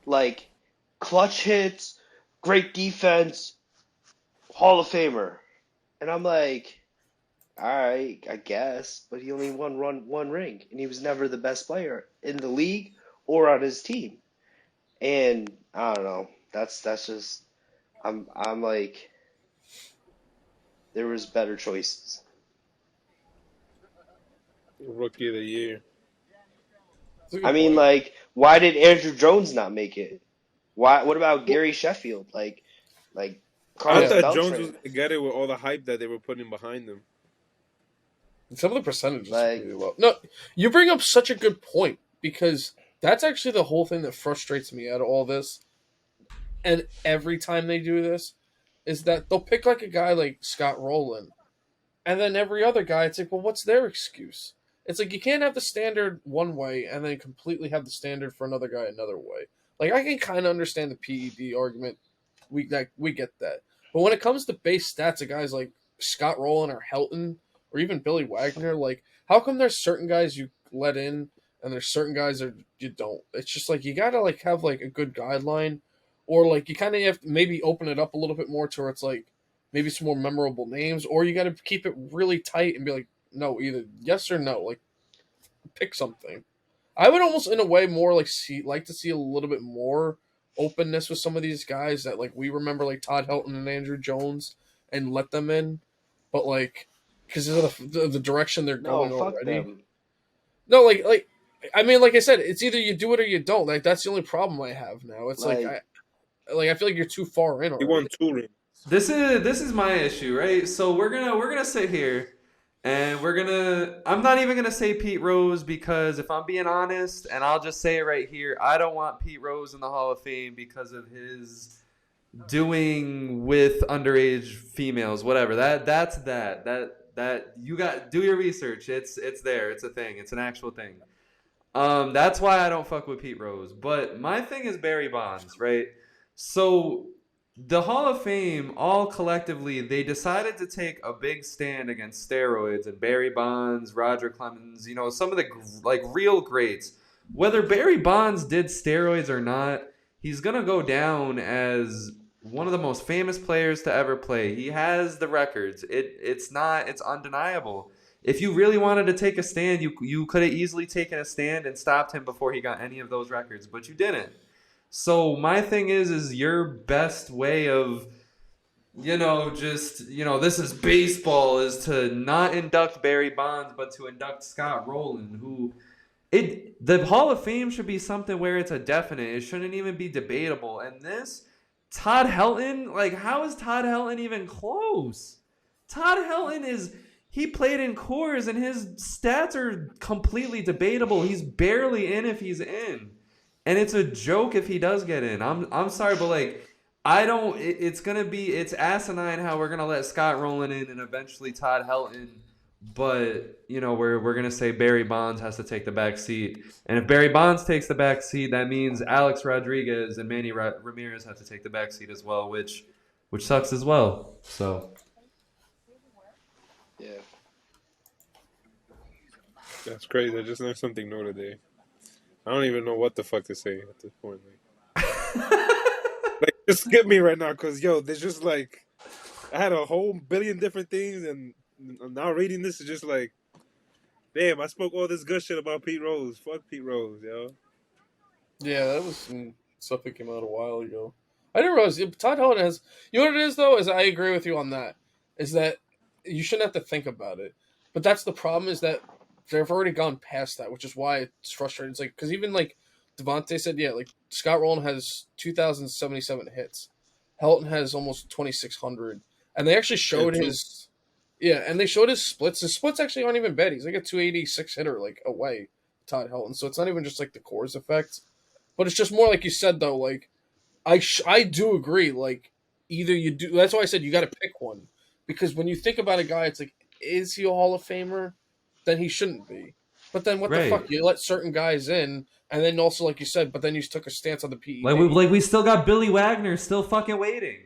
Speaker 3: like clutch hits, great defense, Hall of Famer, and I'm like, all right, I guess, but he only won one ring, and he was never the best player in the league or on his team, and I don't know. That's just I'm like there was better choices.
Speaker 4: Rookie of the year.
Speaker 2: That's a
Speaker 3: I
Speaker 2: good
Speaker 3: mean,
Speaker 2: point.
Speaker 3: like, why did Andrew Jones not make it? Why? What about
Speaker 2: Well,
Speaker 3: Gary Sheffield? Like
Speaker 4: I
Speaker 3: Carlos
Speaker 2: yeah,
Speaker 4: thought Jones was
Speaker 3: Beltran?
Speaker 4: going to get it with all the hype that they were putting behind him.
Speaker 2: some of the percentages are
Speaker 3: Like,
Speaker 2: pretty low. No, you bring up such a good point because that's actually the whole thing that frustrates me out of all this. And every time they do this, is that they'll pick like a guy like Scott Rolen, and then every other guy, it's like, well, what's their excuse? It's like you can't have the standard one way and then completely have the standard for another guy another way. Like I can kind of understand the PED argument. We get that, but when it comes to base stats of guys like Scott Rowland or Helton or even Billy Wagner, like how come there's certain guys you let in and there's certain guys that you don't? It's just like you gotta like have like a good guideline, or like you kind of have to maybe open it up a little bit more to where it's like maybe some more memorable names, or you got to keep it really tight and be like, no, either yes or no. Like, pick something. I would almost, in a way, more like to see a little bit more openness with some of these guys that like we remember, like Todd Helton and Andrew Jones, and let them in, but like because of the direction they're
Speaker 3: No,
Speaker 2: going
Speaker 3: fuck
Speaker 2: already.
Speaker 3: them.
Speaker 2: No, like I mean, like I said, it's either you do it or you don't. Like that's the only problem I have now. It's like I feel like you're too far in
Speaker 4: He
Speaker 2: already.
Speaker 4: won 2 rings.
Speaker 1: This is my issue, right? So we're gonna sit here and I'm not even gonna say Pete Rose because if I'm being honest, and I'll just say it right here, I don't want Pete Rose in the Hall of Fame because of his doing with underage females, whatever. That you got do your research. It's there. It's a thing. It's an actual thing. That's why I don't fuck with Pete Rose. But my thing is Barry Bonds, right? So the Hall of Fame, all collectively, they decided to take a big stand against steroids and Barry Bonds, Roger Clemens, some of the like real greats. Whether Barry Bonds did steroids or not, he's gonna go down as one of the most famous players to ever play. He has the records. It's undeniable. If you really wanted to take a stand, you could have easily taken a stand and stopped him before he got any of those records, but you didn't. So my thing is your best way of, this is baseball, is to not induct Barry Bonds, but to induct Scott Rowland, who the Hall of Fame should be something where it's a definite. It shouldn't even be debatable. And this, Todd Helton, like, how is Todd Helton even close? Todd Helton he played in Coors and his stats are completely debatable. He's barely in if he's in. And it's a joke if he does get in. I'm sorry, but like it's asinine how we're gonna let Scott Rowland in and eventually Todd Helton, but we're gonna say Barry Bonds has to take the back seat. And if Barry Bonds takes the back seat, that means Alex Rodriguez and Manny Ramirez have to take the back seat as well, which sucks as well. So
Speaker 3: Yeah.
Speaker 4: That's crazy. I just learned something new today. I don't even know what the fuck to say at this point. Like just skip me right now, cause there's just like I had a whole billion different things, and now reading this is just like, damn, I spoke all this good shit about Pete Rose. Fuck Pete Rose, yo.
Speaker 2: Yeah, that was some stuff that came out a while ago. I didn't realize Todd Helton has. You know what it is though? Is I agree with you on that. Is that you shouldn't have to think about it, but that's the problem. Is that they've already gone past that, which is why it's frustrating. It's like because even like Devontae said, yeah, like Scott Rowland has 2,077 hits, Helton has almost 2,600, and they actually showed his. Yeah, and they showed his splits. His splits actually aren't even bad. He's like a 286 hitter, like away, Todd Helton. So it's not even just like the Coors effect, but it's just more like you said though. Like I do agree. Like either you do. That's why I said you got to pick one, because when you think about a guy, it's like, is he a Hall of Famer? Then he shouldn't be. But then what the fuck? You let certain guys in, and then also like you said, but then you took a stance on the PED.
Speaker 1: Like we still got Billy Wagner still fucking waiting.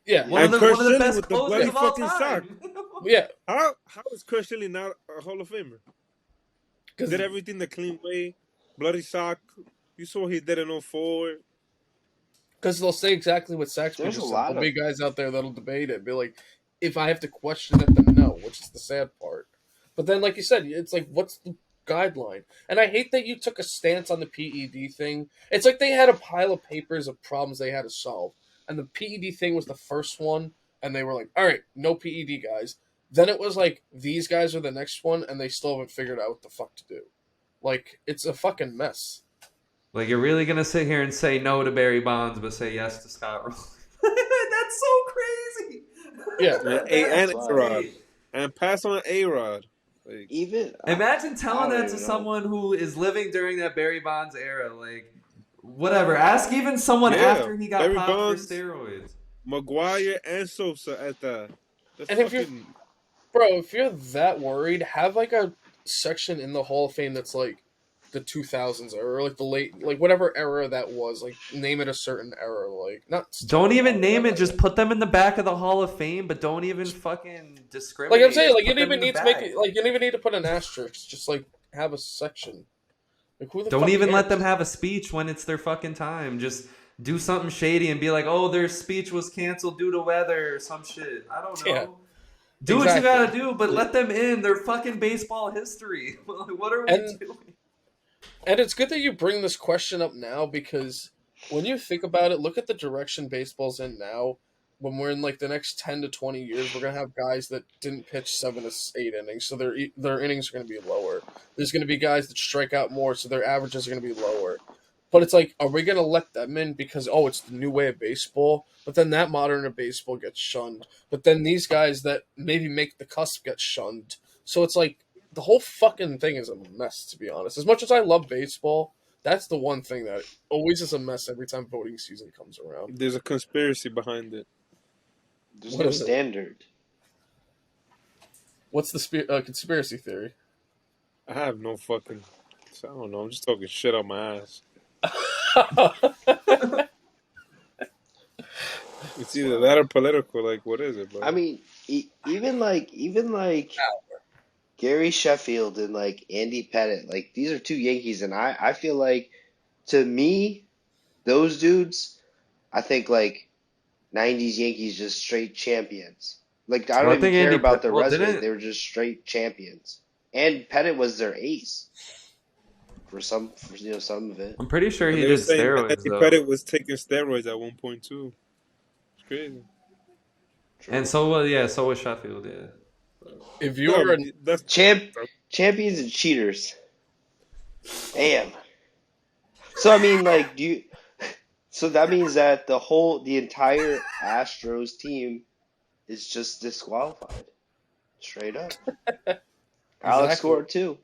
Speaker 2: Yeah,
Speaker 1: one of the best closers of all time.
Speaker 4: Sock.
Speaker 2: Yeah.
Speaker 4: How is Chris Shelley not a Hall of Famer? Did everything the clean way, bloody sock. You saw he did in 04.
Speaker 2: Because they'll say exactly what Saxby just said. There'll be guys out there that'll debate it. Be like, if I have to question it, then no, which is the sad part. But then, like you said, it's like, what's the guideline? And I hate that you took a stance on the PED thing. It's like they had a pile of papers of problems they had to solve. And the PED thing was the first one. And they were like, all right, no PED guys. Then it was like, these guys are the next one. And they still haven't figured out what the fuck to do. Like, it's a fucking mess.
Speaker 1: Like, you're really going to sit here and say no to Barry Bonds, but say yes to Scott Rowland? That's so crazy.
Speaker 2: Yeah.
Speaker 4: And A-Rod. And pass on A-Rod. Like,
Speaker 1: imagine telling that to someone who is living during that Barry Bonds era. Like, whatever. Ask even someone after he got popped for steroids.
Speaker 4: Maguire and Sosa at that. That's
Speaker 2: And if you're
Speaker 4: fucking.
Speaker 2: Bro, if you're that worried, have like a section in the Hall of Fame that's like the 2000s era, or like the late, like whatever era that was. Like name it a certain era, like not
Speaker 1: Don't even name it.
Speaker 2: not-
Speaker 1: Just put them in the back of the Hall of Fame, but don't even fucking
Speaker 2: like I'm
Speaker 1: discriminate.
Speaker 2: saying,
Speaker 1: Just
Speaker 2: like you
Speaker 1: put
Speaker 2: don't
Speaker 1: them
Speaker 2: even
Speaker 1: in the
Speaker 2: need to make
Speaker 1: back.
Speaker 2: it. Like you don't even need to put an asterisk. Just like have a section. Like who the
Speaker 1: Don't
Speaker 2: fuck
Speaker 1: even let them
Speaker 2: cares?
Speaker 1: have a speech when it's their fucking time. Just do something shady and be like, "Oh, their speech was canceled due to weather or some shit." I don't
Speaker 2: Yeah,
Speaker 1: know. Do what you
Speaker 2: exactly.
Speaker 1: gotta do, but let them in their fucking baseball history. What are we
Speaker 2: And
Speaker 1: doing?
Speaker 2: And it's good that you bring this question up now because when you think about it, look at the direction baseball's in now. When we're in like the next 10 to 20 years, we're gonna have guys that didn't pitch 7 to 8 innings, so their innings are gonna be lower. There's gonna be guys that strike out more, so their averages are gonna be lower. But it's like, are we gonna let them in because it's the new way of baseball? But then that modern of baseball gets shunned. But then these guys that maybe make the cusp get shunned. So it's like the whole fucking thing is a mess, to be honest. As much as I love baseball, that's the one thing that always is a mess every time voting season comes around.
Speaker 4: There's a conspiracy behind it.
Speaker 3: There's
Speaker 2: What
Speaker 3: no
Speaker 2: is it?
Speaker 3: standard.
Speaker 2: What's the conspiracy theory?
Speaker 4: I have no fucking. I don't know. I'm just talking shit on my ass. It's either that or political. Like, what is it,
Speaker 3: I
Speaker 4: bro?
Speaker 3: mean, even like Gary Sheffield and like Andy Pettit, like these are two Yankees, and I feel like to me those dudes, I think like '90s Yankees just straight champions. Like I don't
Speaker 1: Well, I
Speaker 3: even
Speaker 1: think
Speaker 3: care
Speaker 1: Andy.
Speaker 3: about their
Speaker 1: Well,
Speaker 3: resume;
Speaker 1: didn't
Speaker 3: they were just straight champions. And Pettit was their ace for some of it.
Speaker 1: I'm pretty sure
Speaker 4: And
Speaker 1: he
Speaker 4: they were
Speaker 1: did
Speaker 4: saying
Speaker 1: steroids
Speaker 4: Andy
Speaker 1: though,
Speaker 4: Pettit was taking steroids at one point too. It's crazy.
Speaker 1: and
Speaker 3: True.
Speaker 1: so was Sheffield. Yeah.
Speaker 2: if you
Speaker 4: No,
Speaker 2: were
Speaker 4: but
Speaker 2: an
Speaker 4: that's
Speaker 3: Champions and cheaters. Damn. So I mean, like, do you? So that means that the entire Astros team is just disqualified, straight up. Alex
Speaker 2: exactly,
Speaker 3: scored too.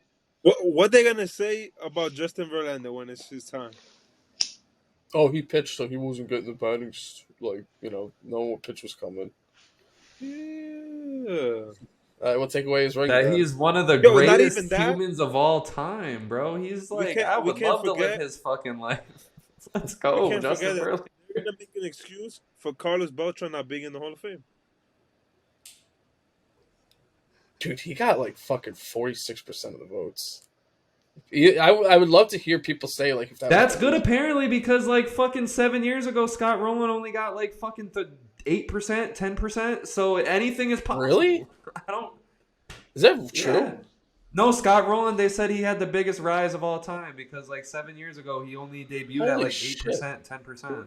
Speaker 4: what they gonna say about Justin Verlander when it's his time.
Speaker 2: he pitched, so he wasn't getting the batting. Like no one pitch was coming.
Speaker 4: Yeah.
Speaker 2: All right, we'll take away his ring
Speaker 1: That
Speaker 2: then.
Speaker 1: he's one of the
Speaker 4: Yo, not even
Speaker 1: greatest
Speaker 4: that.
Speaker 1: humans of all time, bro. He's like, I
Speaker 4: We
Speaker 1: would
Speaker 4: can't
Speaker 1: love to live
Speaker 4: forget
Speaker 1: his fucking life. Let's
Speaker 4: we
Speaker 1: go,
Speaker 4: can't
Speaker 1: Justin
Speaker 4: forget that
Speaker 1: Verlander.
Speaker 4: they're gonna make an excuse for Carlos Beltran not being in the Hall of Fame.
Speaker 2: Dude, he got like fucking 46% of the votes. I would love to hear people say like if that was
Speaker 1: That's
Speaker 2: the
Speaker 1: good
Speaker 2: reason.
Speaker 1: apparently because like fucking 7 years ago, Scott Rowland only got like fucking 8%, 10%. So anything is
Speaker 2: Really?
Speaker 1: possible. I don't.
Speaker 2: Is that
Speaker 1: Yeah.
Speaker 2: true?
Speaker 1: No, Scott Rowland. They said he had the biggest rise of all time because like 7 years ago he only debuted at
Speaker 2: Holy
Speaker 1: like
Speaker 2: shit!
Speaker 1: 8%, 10%.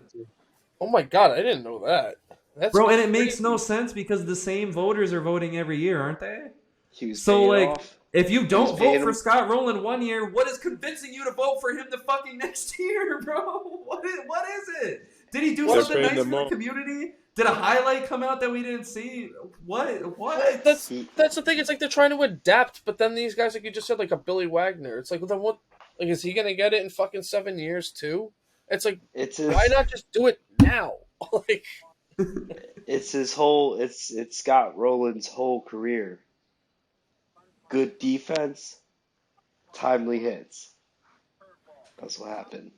Speaker 2: Oh my god, I didn't know that. That's
Speaker 1: Bro, and it makes no
Speaker 2: crazy.
Speaker 1: sense because the same voters are voting every year, aren't they?
Speaker 3: He was
Speaker 1: So
Speaker 3: paying
Speaker 1: like,
Speaker 3: off.
Speaker 1: if you
Speaker 3: He was
Speaker 1: don't vote
Speaker 3: paying
Speaker 1: for
Speaker 3: him.
Speaker 1: Scott Rowland one year, what is convincing you to vote for him the fucking next year, bro? What is it? Did he do
Speaker 2: Well,
Speaker 4: They're
Speaker 1: something
Speaker 4: paying
Speaker 1: nice
Speaker 4: them
Speaker 1: for the
Speaker 4: all.
Speaker 1: community? Did a highlight come out that we didn't see? What?
Speaker 2: well,
Speaker 1: What?
Speaker 2: that's
Speaker 3: He,
Speaker 2: that's the thing. It's like they're trying to adapt, but then these guys, like you just said, like a Billy Wagner. It's like, well, then what? Like, is he gonna get it in fucking 7 years too? It's like,
Speaker 3: it's
Speaker 2: why
Speaker 3: his.
Speaker 2: not just do it now? Like,
Speaker 3: It's his whole. It's Scott Rowland's whole career. Good defense, timely hits. That's what happened.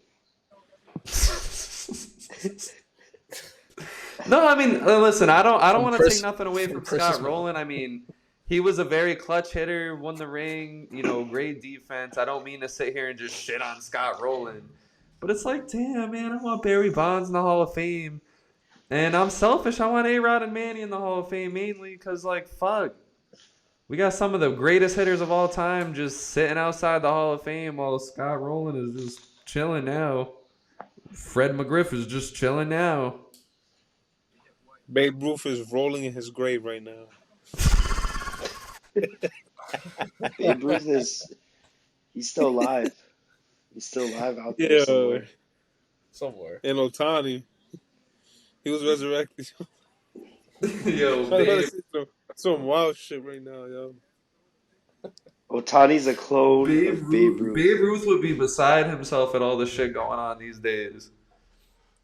Speaker 1: No, I mean, listen, I don't
Speaker 2: from
Speaker 1: want to take
Speaker 2: Chris
Speaker 1: nothing away
Speaker 2: from
Speaker 1: from
Speaker 2: Chris's
Speaker 1: Scott
Speaker 2: mouth.
Speaker 1: Rowland. I mean, he was a very clutch hitter, won the ring, great defense. I don't mean to sit here and just shit on Scott Rowland, but it's like, damn, man, I want Barry Bonds in the Hall of Fame, and I'm selfish. I want A-Rod and Manny in the Hall of Fame mainly because, like, fuck, we got some of the greatest hitters of all time just sitting outside the Hall of Fame while Scott Rowland is just chilling now. Fred McGriff is just chilling now.
Speaker 4: Babe Ruth is rolling in his grave right now.
Speaker 3: Babe Ruth is. He's still alive. He's still alive out there
Speaker 4: Yeah,
Speaker 3: somewhere.
Speaker 2: Somewhere.
Speaker 4: and Otani, he was resurrected.
Speaker 1: Yo,
Speaker 4: I'm gonna
Speaker 1: babe.
Speaker 4: say some wild shit right now, yo.
Speaker 3: Otani's a clone
Speaker 1: Babe
Speaker 3: of Babe
Speaker 1: Ruth,
Speaker 3: Ruth.
Speaker 1: Babe Ruth would be beside himself at all the shit going on these days.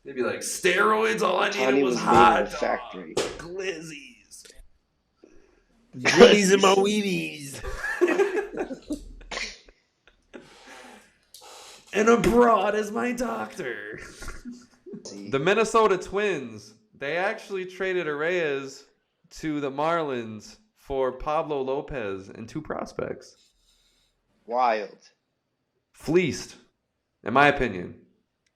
Speaker 1: They'd be like, steroids, all I needed
Speaker 3: Otani
Speaker 1: was
Speaker 3: was made in a
Speaker 1: hot
Speaker 3: factory.
Speaker 1: dogs, glizzies.
Speaker 4: Drillies in my weenies.
Speaker 1: And abroad is my doctor.
Speaker 3: See,
Speaker 1: The Minnesota Twins, they actually traded Reyes to the Marlins for Pablo Lopez and two prospects.
Speaker 3: wild.
Speaker 1: Fleeced, in my opinion.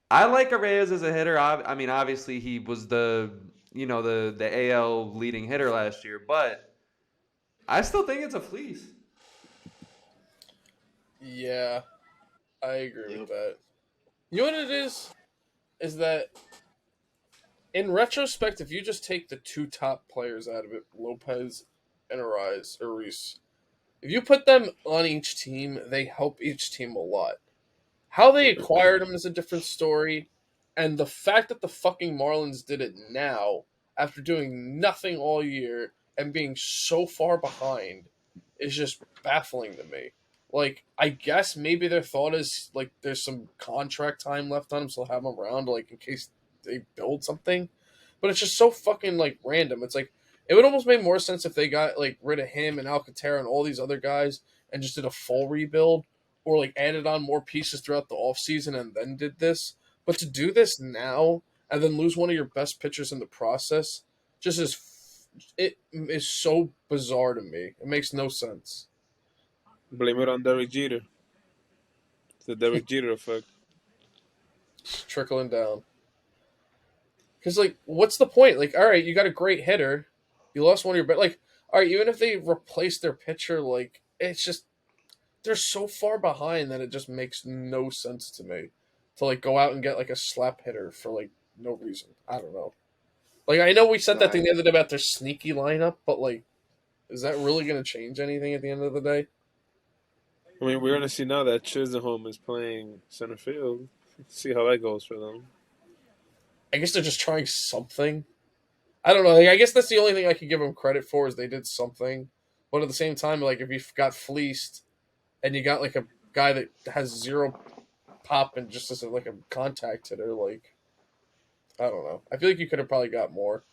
Speaker 1: I like Reyes as a hitter. I mean, obviously he was the AL leading hitter last year, but I still think it's a fleece.
Speaker 2: Yeah, I agree with
Speaker 3: Yep.
Speaker 2: that. You know what it is? Is that in retrospect, if you just take the two top players out of it, Lopez and Reese, if you put them on each team, they help each team a lot. How they acquired him is a different story, and the fact that the fucking Marlins did it now, after doing nothing all year and being so far behind, is just baffling to me. Like, I guess maybe their thought is like there's some contract time left on him, so they'll have him around like in case they build something. But it's just so fucking like random. It's like it would almost make more sense if they got like rid of him and Alcantara and all these other guys and just did a full rebuild or like added on more pieces throughout the offseason and then did this. But to do this now and then lose one of your best pitchers in the process just it is so bizarre to me. It makes no sense.
Speaker 4: Blame it on Derek Jeter. It's the Derek Jeter effect.
Speaker 2: Just trickling down. Because like, what's the point? Like, all right, you got a great hitter, you lost one of your like, all right, even if they replace their pitcher, like it's just they're so far behind that it just makes no sense to me to like go out and get like a slap hitter for like no reason. I don't know. Like I know we said
Speaker 3: No,
Speaker 2: that thing the other day about their sneaky lineup, but like, is that really going to change anything at the end of the day?
Speaker 4: I mean, we're gonna see now that Chisholm is playing center field. See how that goes for them.
Speaker 2: I guess they're just trying something. I don't know. Like, I guess that's the only thing I could give them credit for is they did something. But at the same time, like if you got fleeced and you got like a guy that has zero pop and just as like a contact hitter, like I don't know. I feel like you could have probably got more.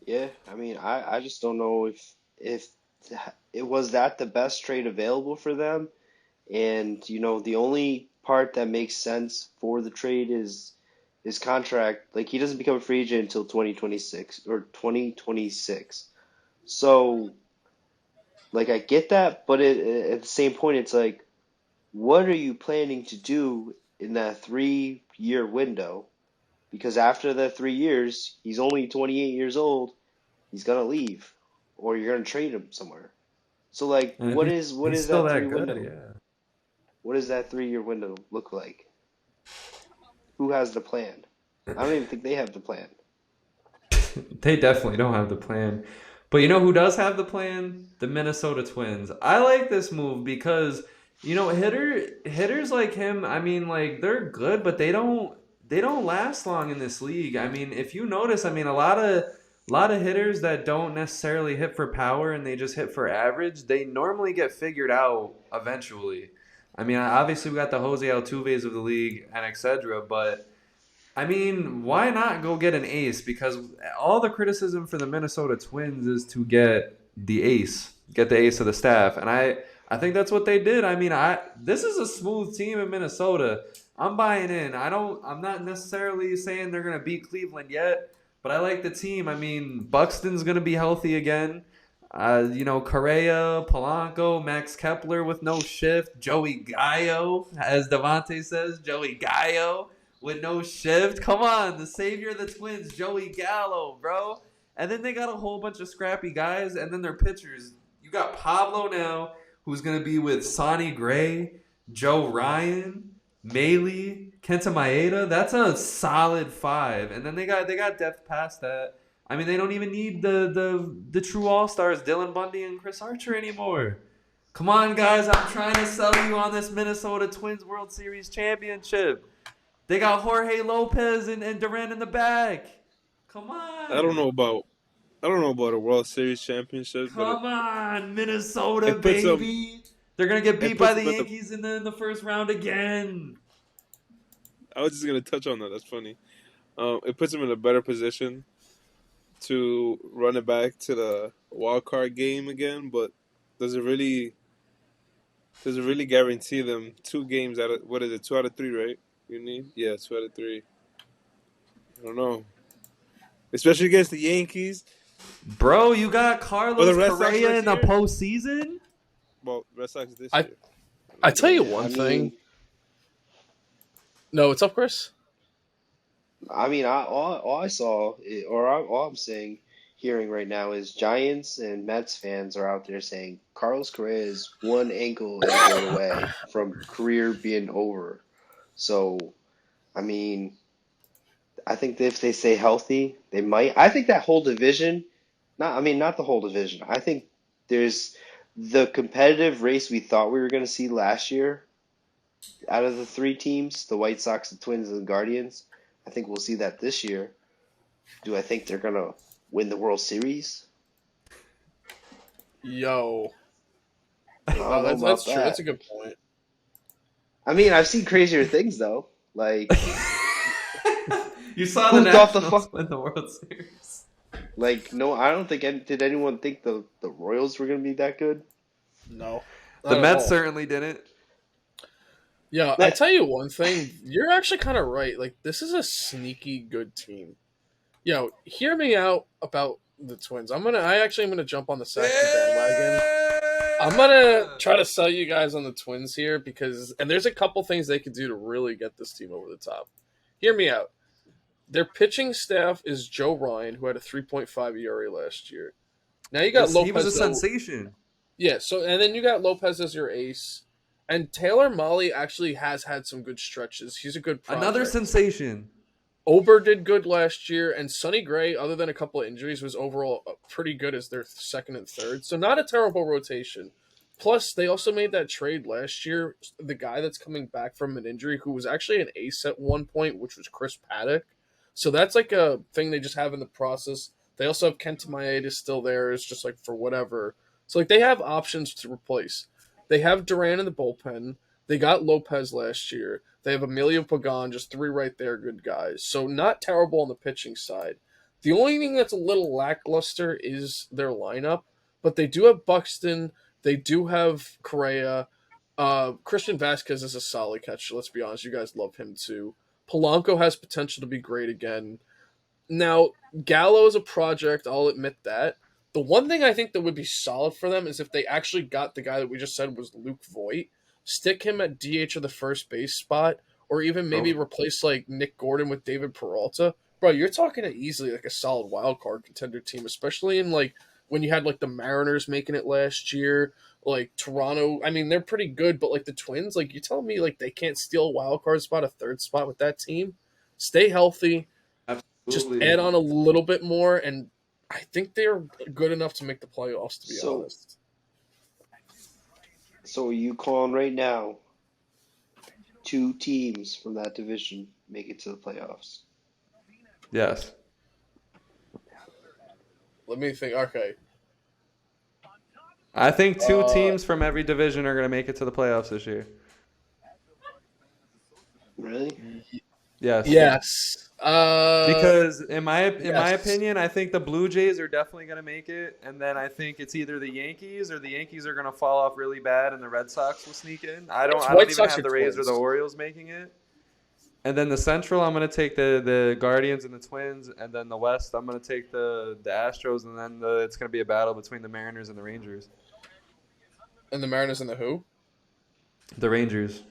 Speaker 3: Yeah, I mean, I just don't know if it was that the best trade available for them. And the only part that makes sense for the trade is his contract. Like he doesn't become a free agent until 2026 or 2026. So like I get that, but at the same point, it's like, what are you planning to do in that 3 year window? Because after that 3 years, he's only 28 years old. He's gonna leave, or you're gonna trade him somewhere. So like,
Speaker 1: And if
Speaker 3: what
Speaker 1: he's
Speaker 3: is
Speaker 1: still
Speaker 3: that
Speaker 1: that good,
Speaker 3: window?
Speaker 1: yeah.
Speaker 3: What does that 3 year window look like? Who has the plan? I don't even think they have the plan.
Speaker 1: They definitely don't have the plan. But you know who does have the plan? The Minnesota Twins. I like this move because hitters like him, I mean like they're good, but they don't last long in this league. I mean, if you notice, I mean a lot of hitters that don't necessarily hit for power and they just hit for average, they normally get figured out eventually. I mean, obviously we got the Jose Altuve's of the league and etc. But I mean, why not go get an ace? Because all the criticism for the Minnesota Twins is to get the ace of the staff, and I think that's what they did. I mean, this is a smooth team in Minnesota. I'm buying in. I'm not necessarily saying they're gonna beat Cleveland yet, but I like the team. I mean, Buxton's gonna be healthy again. Correa, Polanco, Max Kepler with no shift, Joey Gallo, as Devontae says, Joey Gallo with no shift. Come on, the savior of the Twins, Joey Gallo, bro. And then they got a whole bunch of scrappy guys, and then their pitchers. You got Pablo now, who's gonna be with Sonny Gray, Joe Ryan, Maley, Kenta Maeda. That's a solid five. And then they got depth past that. I mean, they don't even need the true all stars, Dylan Bundy and Chris Archer anymore. Come on, guys! I'm trying to sell you on this Minnesota Twins World Series championship. They got Jorge Lopez and Duran in the back. Come
Speaker 4: I don't
Speaker 1: on.
Speaker 4: know about I don't know about a World Series championship, but
Speaker 1: Come on, Minnesota,
Speaker 4: it puts them
Speaker 1: baby. They're going to get
Speaker 4: it
Speaker 1: beat by
Speaker 4: puts
Speaker 1: the
Speaker 4: them in the
Speaker 1: Yankees in the first round again.
Speaker 4: I was just gonna touch on that. That's funny. It puts him in a better position to run it back to the wild card game again, but does it really guarantee them 2 games out of what is it? 2 out of 3, right? You need 2 out of 3. I don't know, especially against the Yankees
Speaker 1: Bro, you got
Speaker 4: or the
Speaker 1: Carlos
Speaker 4: Red Sox
Speaker 1: Correa
Speaker 4: next
Speaker 1: in the
Speaker 4: year.
Speaker 1: postseason?
Speaker 4: Well, Red Sox this
Speaker 2: I
Speaker 4: year.
Speaker 2: I tell you
Speaker 3: Yeah,
Speaker 2: one thing. No, what's up, Chris?
Speaker 3: all I saw, all I'm saying, hearing right now is Giants and Mets fans are out there saying Carlos Correa is one ankle injury away from career being over. So, I mean, I think that if they stay healthy, they might. I think that whole division, not the whole division. I think there's the competitive race we thought we were going to see last year out of the three teams, the White Sox, the Twins, and the Guardians. I think we'll see that this year. Do I think they're gonna win the World Series?
Speaker 2: Yo,
Speaker 3: I
Speaker 2: wow,
Speaker 3: don't know
Speaker 2: that's
Speaker 3: about
Speaker 2: true. That's
Speaker 3: that.
Speaker 2: a good point.
Speaker 3: I mean, I've seen crazier things though. Like
Speaker 1: You saw the
Speaker 3: who thought the
Speaker 1: Nationals
Speaker 3: fuck?
Speaker 1: win the World Series.
Speaker 3: Like no, I don't think. Did anyone think the Royals were gonna be that good?
Speaker 2: No,
Speaker 1: The
Speaker 2: not at
Speaker 1: Mets
Speaker 2: all.
Speaker 1: certainly didn't.
Speaker 2: Yeah, I
Speaker 3: That
Speaker 2: tell you one thing. You're actually kind of right. Like, this is a sneaky good team. Yo, hear me out about the Twins. I actually am gonna jump on the Saxon bandwagon. I'm gonna
Speaker 1: Yeah!
Speaker 2: try to sell you guys on the Twins here and there's a couple things they could do to really get this team over the top. Hear me out. Their pitching staff is Joe Ryan, who had a 3.5 ERA last year. Now you got
Speaker 1: He was a
Speaker 2: Lopez, though.
Speaker 1: sensation.
Speaker 2: Yeah, so and then you got Lopez as your ace. And Taylor Molly actually has had some good stretches. He's a good
Speaker 1: Another
Speaker 2: project.
Speaker 1: sensation.
Speaker 2: Ober did good last year, and Sonny Gray, other than a couple of injuries, was overall pretty good as their second and third. So not a terrible rotation. Plus, they also made that trade last year. The guy that's coming back from an injury, who was actually an ace at one point, which was Chris Paddock. So that's like a thing they just have in the process. They also have Kenta Maeda still there. It's just like for whatever. So like they have options to replace. They have Duran in the bullpen. They got Lopez last year. They have Emilio Pagan, just three right there, good guys. So not terrible on the pitching side. The only thing that's a little lackluster is their lineup, but they do have Buxton. They do have Correa. Christian Vasquez is a solid catcher. Let's be honest, you guys love him too. Polanco has potential to be great again. Now, Gallo is a project, I'll admit that. The one thing I think that would be solid for them is if they actually got the guy that we just said was Luke Voigt, stick him at DH or the first base spot, or even maybe
Speaker 1: Oh,
Speaker 2: replace like Nick Gordon with David Peralta. Bro, you're talking to easily like a solid wild card contender team, especially in like when you had like the Mariners making it last year, like Toronto. I mean, they're pretty good, but like the Twins, like you telling me like they can't steal a wild card spot, a third spot with that team? Stay healthy, just add
Speaker 1: absolutely.
Speaker 2: on a little bit more, and I think they're good enough to make the playoffs. To be
Speaker 3: so
Speaker 2: honest,
Speaker 3: so are you calling right now two teams from that division make it to the playoffs?
Speaker 1: Yes.
Speaker 2: let me think. Okay,
Speaker 1: I think two
Speaker 2: uh,
Speaker 1: teams from every division are going to make it to the playoffs this year.
Speaker 3: Really?
Speaker 1: Yes.
Speaker 2: yes,
Speaker 1: Because in my
Speaker 2: yes.
Speaker 1: opinion, I think the Blue Jays are definitely going to make it, and then I think it's either the Yankees or the Yankees are going to fall off really bad, and the Red Sox will sneak in. I don't
Speaker 2: It's
Speaker 1: I don't
Speaker 2: White
Speaker 1: even
Speaker 2: Sox
Speaker 1: have
Speaker 2: or
Speaker 1: the Rays or the
Speaker 2: Twins.
Speaker 1: Orioles making it. And then the Central, I'm going to take the Guardians and the Twins, and then the West, I'm going to take the Astros, and then it's going to be a battle between the Mariners and the Rangers.
Speaker 2: And the Mariners and the who?
Speaker 1: The Rangers.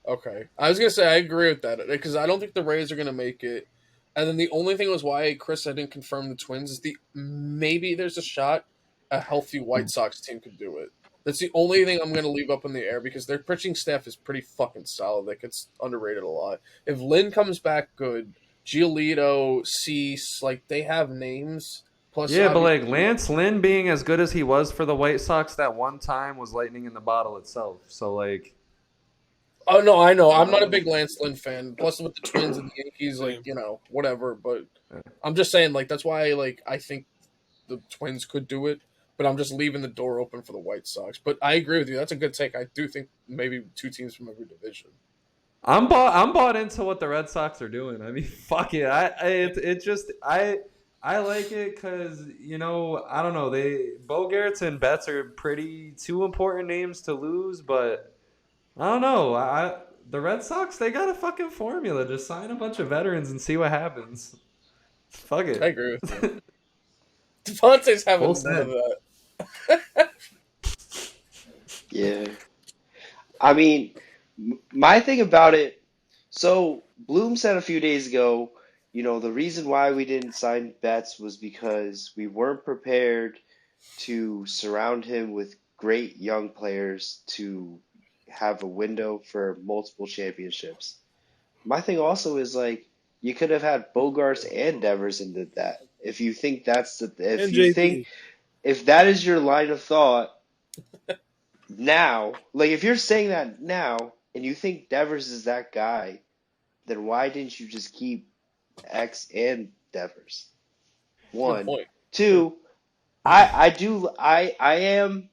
Speaker 2: Okay, I was gonna say I agree with that because I don't think the Rays are gonna make it. And then the only thing was why Chris I didn't confirm the Twins is the maybe there's a shot a healthy White Sox team could do it. That's the only thing I'm gonna leave up in the air because their pitching staff is pretty fucking solid. Like it's underrated a lot. If Lynn comes back good, Giolito, Cease, like they have names. Plus,
Speaker 1: Yeah, but like
Speaker 2: obviously,
Speaker 1: Lance Lynn being as good as he was for the White Sox that one time was lightning in the bottle itself. So like,
Speaker 2: oh no, I know. I'm not a
Speaker 3: Um,
Speaker 2: big Lance Lynn fan. Plus, with the Twins and the Yankees, like
Speaker 4: Same.
Speaker 2: whatever. But I'm just saying, like that's why, like I think the Twins could do it. But I'm just leaving the door open for the White Sox. But I agree with you. That's a good take. I do think maybe two teams from every division.
Speaker 1: I'm bought into what the Red Sox are doing. I mean, fuck it. It just I like it because I don't know, they Bogarts and Betts are pretty two important names to lose, but I don't know. The Red Sox, they got a fucking formula. Just sign a bunch of veterans and see what happens. Fuck
Speaker 2: I agree with you.
Speaker 1: it.
Speaker 2: Devontae's
Speaker 1: Full
Speaker 2: having none of
Speaker 1: send.
Speaker 2: that.
Speaker 3: Yeah. I mean, my thing about it, so Bloom said a few days ago, the reason why we didn't sign Betts was because we weren't prepared to surround him with great young players to have a window for multiple championships. My thing also is like you could have had Bogarts and Devers and did that. If you think if
Speaker 4: And
Speaker 3: you think
Speaker 4: JT.
Speaker 3: if that is your line of thought now, like if you're saying that now and you think Devers is that guy, then why didn't you just keep X and Devers?
Speaker 2: Good
Speaker 3: One,
Speaker 2: point.
Speaker 3: two. I do I am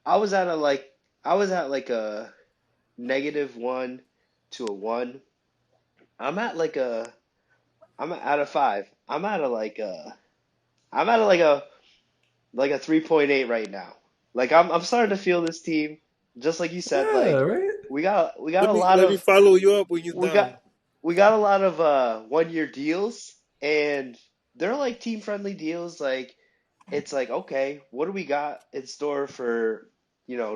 Speaker 3: I was at a like I was at like a -1 to a 1. I'm at like a I'm at a 5. I'm at a like a 3.8 right now. Like I'm starting to feel this team, just like you said,
Speaker 1: Yeah,
Speaker 3: like
Speaker 1: right?
Speaker 3: we got
Speaker 4: Let
Speaker 3: a
Speaker 4: me
Speaker 3: lot
Speaker 4: let me
Speaker 3: of
Speaker 4: follow you up when you're
Speaker 3: we got
Speaker 4: done.
Speaker 3: we got a lot of 1 year deals, and they're like team friendly deals. Like it's like, okay, what do we got in store for,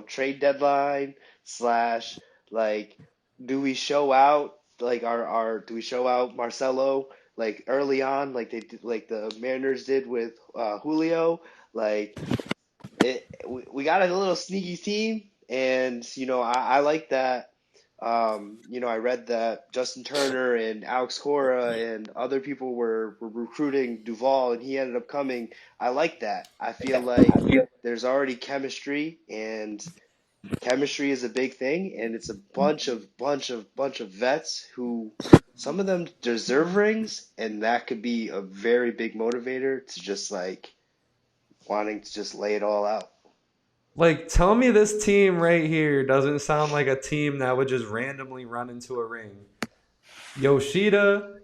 Speaker 3: trade deadline slash like do we show out like our do we show out Marcelo like early on like they did like the Mariners did with Julio, like we got a little sneaky team, and I like that. I read that Justin Turner and Alex Cora and other people were recruiting Duvall, and he ended up coming. I like that. I feel like there's already chemistry, and chemistry is a big thing, and it's a bunch of vets who some of them deserve rings, and that could be a very big motivator to just like wanting to just lay it all out.
Speaker 1: Like, tell me this team right here doesn't sound like a team that would just randomly run into a ring. Yoshida,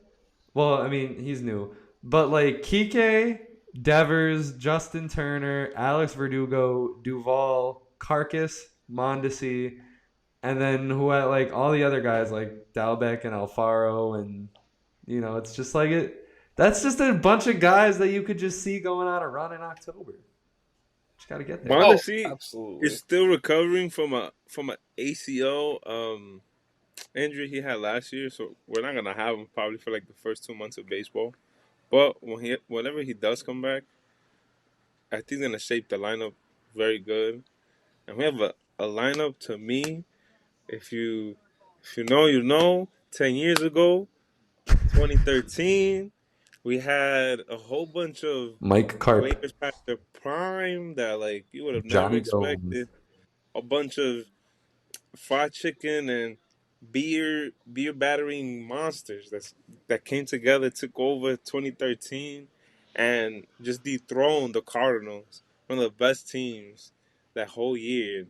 Speaker 1: well, I mean, he's new. But like Kike, Devers, Justin Turner, Alex Verdugo, Duval, Carcass, Mondesi, and then who had like all the other guys like Dalbec and Alfaro, and it's just like it. That's just a bunch of guys that you could just see going on a run in October. Just got to get there.
Speaker 2: Oh,
Speaker 4: Mondesi is
Speaker 2: absolutely.
Speaker 4: still recovering from a ACL injury he had last year, so we're not gonna have him probably for like the first 2 months of baseball. But whenever he does come back, I think he's gonna shape the lineup very good. And we have a lineup to me. If you know, you know. 10 years ago, 2013, we had a whole bunch of
Speaker 1: Mike Carp,
Speaker 4: players past their prime that like you would have never
Speaker 1: Johnny Gomes.
Speaker 4: expected. A bunch of fried chicken and beer battering monsters that came together, took over 2013, and just dethroned the Cardinals, one of the best teams that whole year.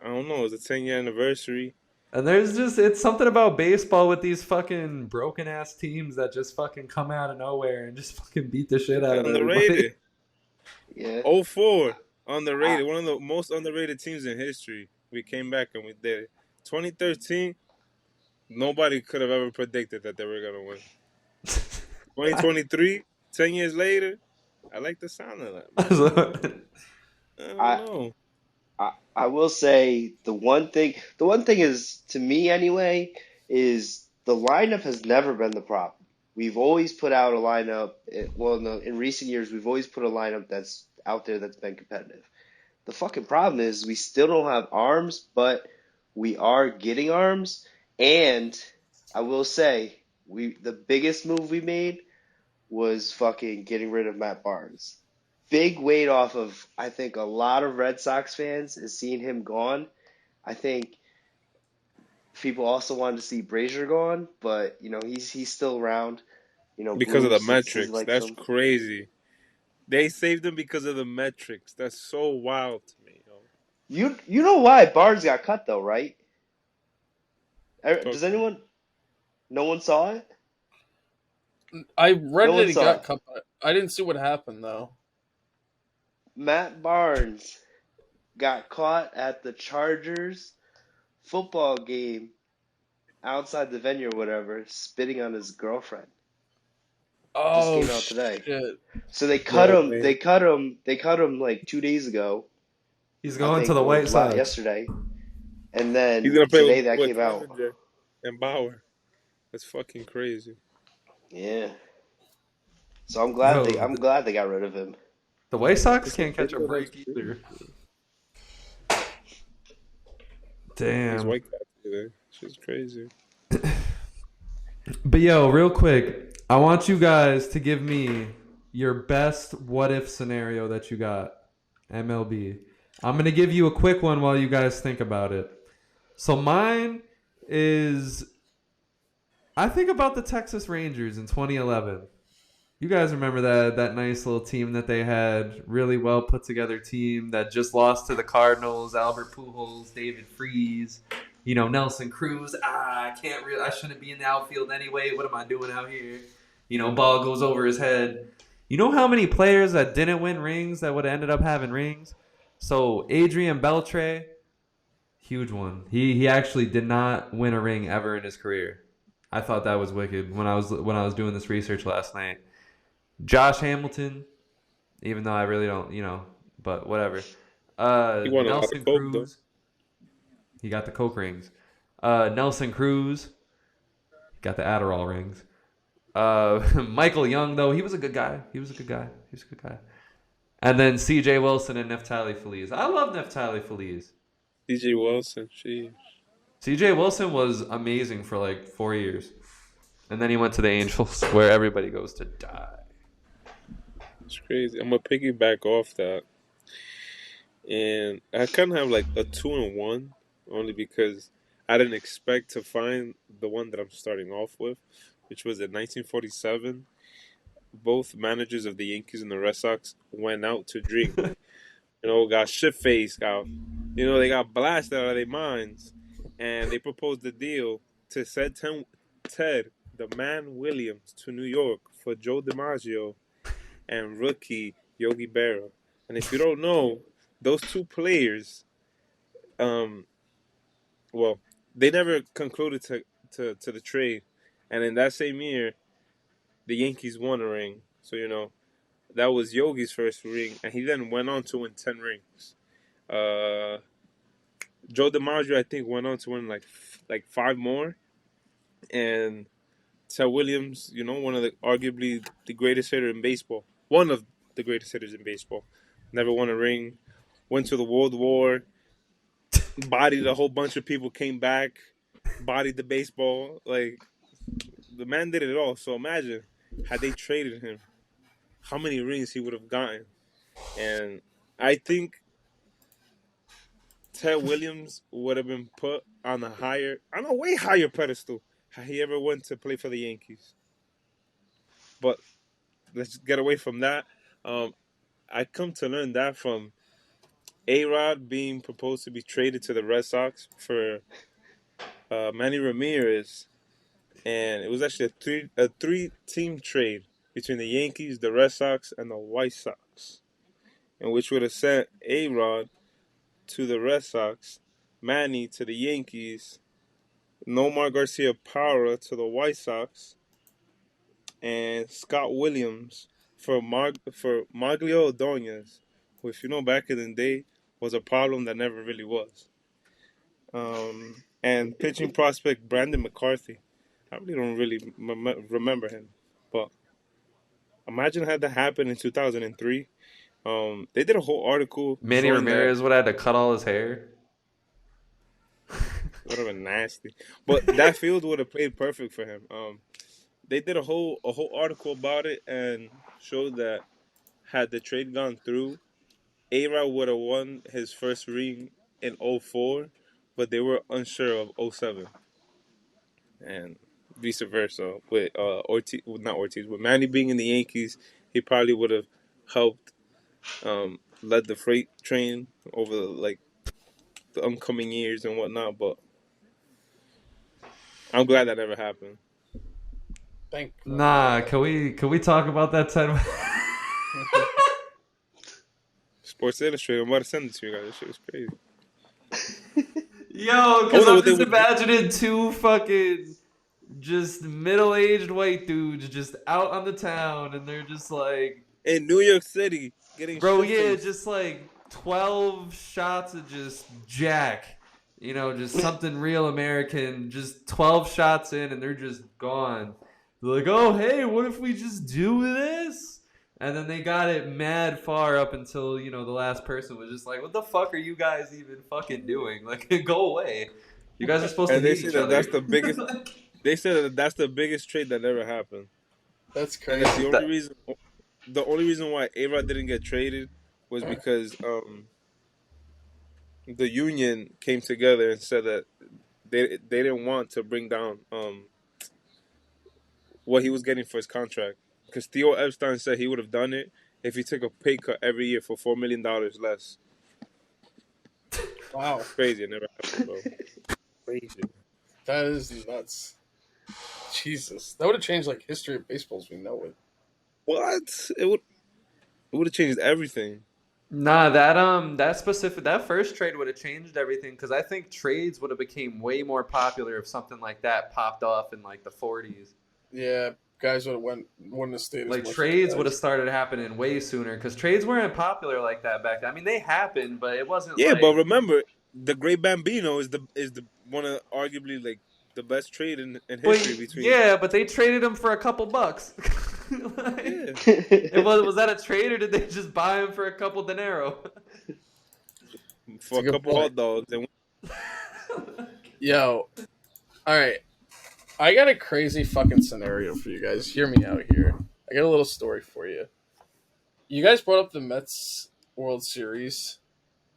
Speaker 4: I don't know, it was a 10-year anniversary.
Speaker 1: And it's something about baseball with these fucking broken ass teams that just fucking come out of nowhere and just fucking beat the shit out of everybody.
Speaker 4: Underrated.
Speaker 3: Yeah.
Speaker 4: 04,
Speaker 3: I,
Speaker 4: underrated. One of the most underrated teams in history. We came back and we did it. 2013, nobody could have ever predicted that they were going to win. 2023, 10 years later, I like the sound of that, man. I don't
Speaker 3: I,
Speaker 4: know.
Speaker 3: I will say the one thing is to me anyway is the lineup has never been the problem. We've always put out a lineup. Well, no, in recent years we've always put a lineup that's out there that's been competitive. The fucking problem is we still don't have arms, but we are getting arms. And I will say the biggest move we made was fucking getting rid of Matt Barnes. Big weight off of, I think, a lot of Red Sox fans is seeing him gone. I think people also wanted to see Brazier gone, but he's still around.
Speaker 4: Because of
Speaker 3: Bloom
Speaker 4: the
Speaker 3: says he
Speaker 4: metrics.
Speaker 3: likes
Speaker 4: That's
Speaker 3: him.
Speaker 4: crazy. They saved him because of the metrics. That's so wild to me, yo.
Speaker 3: You know why Barnes got cut though, right? Does
Speaker 4: Talk.
Speaker 3: anyone? No one saw it.
Speaker 2: I read
Speaker 3: No
Speaker 2: that
Speaker 3: one
Speaker 2: he
Speaker 3: saw
Speaker 2: got
Speaker 3: it.
Speaker 2: cut. I didn't see what happened though.
Speaker 3: Matt Barnes got caught at the Chargers football game outside the venue or whatever, spitting on his girlfriend. Just
Speaker 2: Oh
Speaker 3: came out today.
Speaker 2: shit!
Speaker 3: So they cut
Speaker 4: No
Speaker 3: him.
Speaker 4: way.
Speaker 3: They cut him like 2 days ago,
Speaker 1: He's
Speaker 3: I
Speaker 1: going to
Speaker 3: think,
Speaker 1: the
Speaker 3: or
Speaker 1: White Sox.
Speaker 3: yesterday. And
Speaker 4: He's
Speaker 3: then
Speaker 4: gonna play
Speaker 3: today that
Speaker 4: with
Speaker 3: came out.
Speaker 4: Clevenger and Bauer. That's fucking crazy.
Speaker 3: Yeah. So I'm glad they
Speaker 1: Yo,
Speaker 3: I'm glad they got rid of him.
Speaker 1: the White Sox
Speaker 4: It's a
Speaker 1: can't catch a
Speaker 4: video that's
Speaker 1: break either.
Speaker 4: crazy. These
Speaker 1: Damn.
Speaker 4: white cats today. Shit's crazy.
Speaker 1: But yo, real quick, I want you guys to give me your best what if scenario that you got. MLB. I'm going to give you a quick one while you guys think about it. So mine is I think about the Texas Rangers in 2011. You guys remember that nice little team that they had, really well put together team that just lost to the Cardinals, Albert Pujols, David Freese, Nelson Cruz. I shouldn't be in the outfield anyway. What am I doing out here? Ball goes over his head. You know how many players that didn't win rings that would have ended up having rings? So Adrian Beltre, huge one. He actually did not win a ring ever in his career. I thought that was wicked when I was doing this research last night. Josh Hamilton, even though I really don't, but whatever.
Speaker 4: He won a lot of
Speaker 1: Nelson
Speaker 4: coke though.
Speaker 1: Cruz, he got the Coke rings. Nelson Cruz got the Adderall rings. Michael Young, though, he was a good guy. And then C.J. Wilson and Neftali Feliz. I love Neftali Feliz.
Speaker 4: DJ Wilson. She.
Speaker 1: C.J. Wilson was amazing for like 4 years. And then he went to the Angels where everybody goes to die.
Speaker 4: It's crazy. I'm gonna piggyback off that, and I kind of have like a 2-1, only because I didn't expect to find the one that I'm starting off with, which was in 1947. Both managers of the Yankees and the Red Sox went out to drink. Got shit faced, they got blasted out of their minds, and they proposed a deal to send Ted the Man Williams to New York for Joe DiMaggio and rookie Yogi Berra. And if you don't know, those two players, um, well, they never concluded to the trade. And in that same year, the Yankees won a ring. So, that was Yogi's first ring. And he then went on to win 10 rings. Uh, Joe DiMaggio, I think, went on to win like five more. And Ted Williams, one of the arguably the greatest hitter in baseball. One of the greatest hitters in baseball. Never won a ring. Went to the World War. Bodied a whole bunch of people. Came back. Bodied the baseball. Like, the man did it all. So imagine, had they traded him, how many rings he would have gotten. And I think Ted Williams would have been put on a way higher pedestal had he ever went to play for the Yankees. But let's get away from that. Um, I come to learn that from A-Rod being proposed to be traded to the Red Sox for Manny Ramirez, and it was actually a three-team trade between the Yankees, the Red Sox, and the White Sox, and which would have sent A-Rod to the Red Sox, Manny to the Yankees, Nomar Garcia Parra to the White Sox, and Scott Williams for Maglio Ordonez, who, if you know, back in the day, was a problem that never really was. And pitching prospect Brandon McCarthy. I really don't really remember him, but imagine had that happen in 2003. They did a whole article
Speaker 1: Manny
Speaker 4: showing that
Speaker 1: Ramirez would have had to cut all his hair.
Speaker 4: it would have been nasty, but that field would have played perfect for him. They did a whole article about it and showed that had the trade gone through, A-Rod would have won his first ring in '04, but they were unsure of '07, and vice versa. With Ortiz, well, not Ortiz, with Manny being in the Yankees, he probably would have helped led the freight train over like the oncoming years and whatnot. But I'm glad that never happened.
Speaker 2: Thank fucking
Speaker 1: Nah,
Speaker 2: God.
Speaker 1: can we talk about that 10?
Speaker 4: Sports Illustrated. I'm about to send it to you guys. This shit was crazy.
Speaker 1: Yo,
Speaker 4: I
Speaker 1: because
Speaker 4: wonder
Speaker 1: I'm
Speaker 4: what they
Speaker 1: just
Speaker 4: would do.
Speaker 1: imagining two fucking just middle-aged white dudes just out on the town, and they're just like,
Speaker 4: In New York City, getting
Speaker 1: bro,
Speaker 4: shit
Speaker 1: yeah,
Speaker 4: faced.
Speaker 1: just like 12 shots of just Jack. Just something real American. Just 12 shots in, and they're just gone. They're like, oh, hey, what if we just do this? And then they got it mad far up until, the last person was just like, what the fuck are you guys even fucking doing? Like, go away. You guys are supposed to
Speaker 4: And they
Speaker 1: hate
Speaker 4: say
Speaker 1: each
Speaker 4: that
Speaker 1: other.
Speaker 4: that's the biggest. They said that that's the biggest trade that ever happened,
Speaker 2: That's
Speaker 4: and that the
Speaker 2: crazy.
Speaker 4: only reason, why A-Rod didn't get traded was because the union came together and said that they didn't want to bring down what he was getting for his contract, because Theo Epstein said he would have done it if he took a pay cut every year for $4 million less.
Speaker 2: Wow,
Speaker 4: Crazy, it never happened, bro. Crazy.
Speaker 2: that is nuts. Jesus, that would have changed like history of baseball as we know it.
Speaker 4: What? It would have changed everything.
Speaker 1: Nah, that first trade would have changed everything because I think trades would have became way more popular if something like that popped off in like the 40s.
Speaker 2: Yeah, guys would have wouldn't have stayed as
Speaker 1: Like
Speaker 2: much as
Speaker 1: trades would have
Speaker 2: guys.
Speaker 1: started happening way sooner because trades weren't popular like that back then. I mean, they happened, but it wasn't
Speaker 4: Yeah, but
Speaker 1: like,
Speaker 4: remember, the Great Bambino is the one of arguably like the best trade in
Speaker 1: but
Speaker 4: history between.
Speaker 1: yeah, but they traded him for a couple bucks. Like,
Speaker 4: Yeah,
Speaker 1: was that a trade or did they just buy him for a couple dinero?
Speaker 2: It's
Speaker 4: for
Speaker 2: a
Speaker 4: a
Speaker 2: good
Speaker 4: couple
Speaker 2: point.
Speaker 4: hot dogs, and
Speaker 2: Yo, all right, I got a crazy fucking scenario for you guys. Hear me out here. I got a little story for you. You guys brought up the Mets World Series.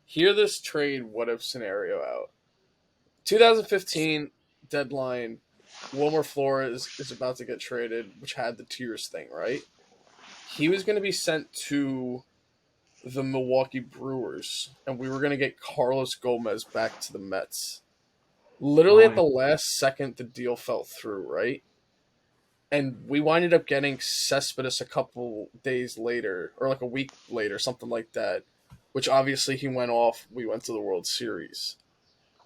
Speaker 2: Hear this trade what if scenario out. 2015 deadline. Wilmer Flores is about to get traded, which had the tears thing, right? He was going to be sent to the Milwaukee Brewers, and we were going to get Carlos Gomez back to the Mets. Literally at
Speaker 1: Oh,
Speaker 2: the last second, the deal fell through, right? And we winded up getting Cespedes a couple days later, or like a week later, something like that. Which obviously he went off. We went to the World Series.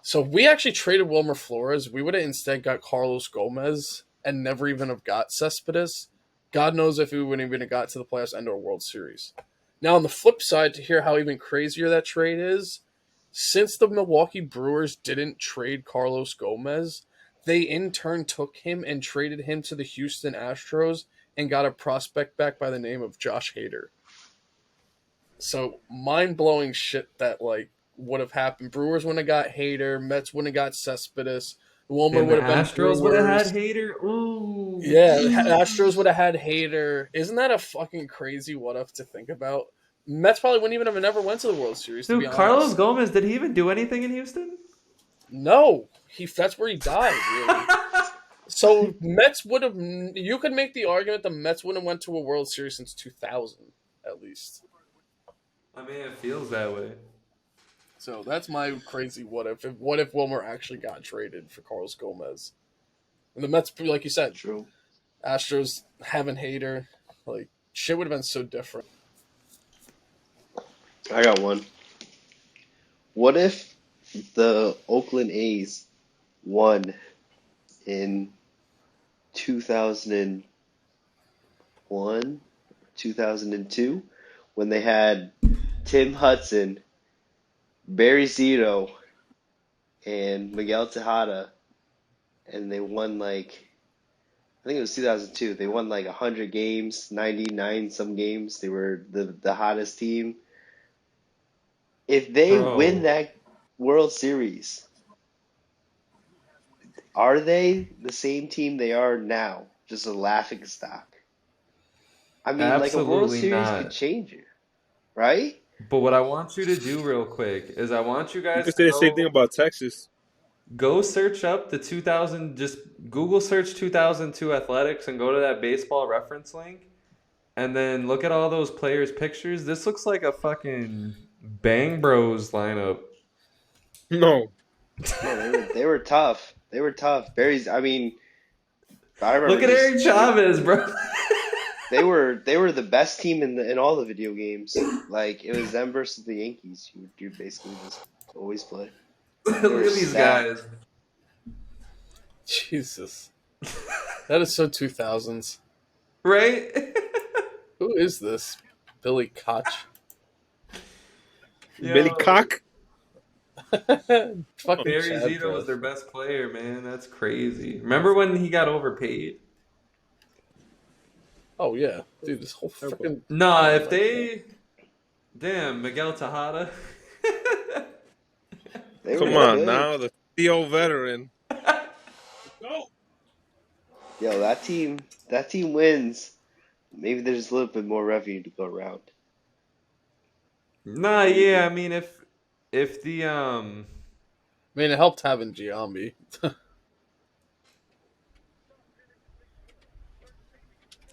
Speaker 2: So if we actually traded Wilmer Flores, we would have instead got Carlos Gomez and never even have got Cespedes. God knows if we wouldn't even have got to the playoffs and or World Series. Now on the flip side, to hear how even crazier that trade is, since the Milwaukee Brewers didn't trade Carlos Gomez, they in turn took him and traded him to the Houston Astros and got a prospect back by the name of Josh Hader. So mind blowing shit that like would have happened. Brewers wouldn't have got Hader, Mets wouldn't have got Cespedes, Wilmer
Speaker 1: and the
Speaker 2: would have been
Speaker 1: Astros would have had
Speaker 2: Brewers.
Speaker 1: Hater. Ooh.
Speaker 2: Yeah, Astros would have had Hader. Isn't that a fucking crazy what if to think about? Mets probably wouldn't even have never went to the World Series, to be
Speaker 1: Dude, Carlos
Speaker 2: honest.
Speaker 1: Gomez, did he even do anything in Houston?
Speaker 2: No, that's where he died, really. So Mets would have. You could make the argument the Mets wouldn't have went to a World Series since 2000, at least.
Speaker 1: I mean, it feels that way.
Speaker 2: So that's my crazy what if. What if Wilmer actually got traded for Carlos Gomez? And the Mets, like you said,
Speaker 3: True.
Speaker 2: Astros having Hater, like shit would have been so different.
Speaker 3: I got one. What if the Oakland A's won in 2001, 2002, when they had Tim Hudson, Barry Zito, and Miguel Tejada, and they won like, I think it was 2002. They won like 100 games, 99 some games. They were the hottest team. If they win
Speaker 1: Bro,
Speaker 3: that World Series, are they the same team they are now? Just a laughing stock. I mean, like a World
Speaker 1: absolutely
Speaker 3: Series could
Speaker 1: not.
Speaker 3: change you, right?
Speaker 1: But what I want you to do real quick is I want you
Speaker 4: you
Speaker 1: guys
Speaker 4: could
Speaker 1: to
Speaker 4: say the same thing about Texas.
Speaker 1: go search up the 2000, just Google search 2002 athletics and go to that baseball reference link and then look at all those players' pictures. This looks like a fucking Bang Bros lineup.
Speaker 4: No,
Speaker 3: No, they were tough. They were tough. Barry's. I mean, I
Speaker 1: Look
Speaker 3: remember
Speaker 1: at
Speaker 3: just
Speaker 1: Eric Chavez, bro.
Speaker 3: they were the best team in all the video games. Like it was them versus the Yankees. You basically just always play.
Speaker 1: Look
Speaker 3: They were
Speaker 1: at these
Speaker 3: stacked.
Speaker 1: guys.
Speaker 2: Jesus, that is so 2000s.
Speaker 1: Right?
Speaker 2: Who is this? Billy Koch.
Speaker 4: Billy
Speaker 1: Yo,
Speaker 4: Cock.
Speaker 2: Fucking
Speaker 1: Barry
Speaker 2: Chad
Speaker 1: Zito was
Speaker 2: breath.
Speaker 1: their best player, man. That's crazy. Remember when he got overpaid?
Speaker 2: Oh yeah, dude, this whole freaking.
Speaker 1: Nah,
Speaker 2: Oh
Speaker 1: if
Speaker 2: my god.
Speaker 1: they. Damn, Miguel Tejada.
Speaker 3: They
Speaker 4: Come
Speaker 3: were
Speaker 4: on
Speaker 3: good.
Speaker 4: now, the old veteran. Go.
Speaker 3: Yo, that team wins. Maybe there's a little bit more revenue to go around.
Speaker 1: Nah,
Speaker 3: What do you
Speaker 1: yeah,
Speaker 3: think?
Speaker 1: I mean if the
Speaker 2: I mean, it helped having Giambi.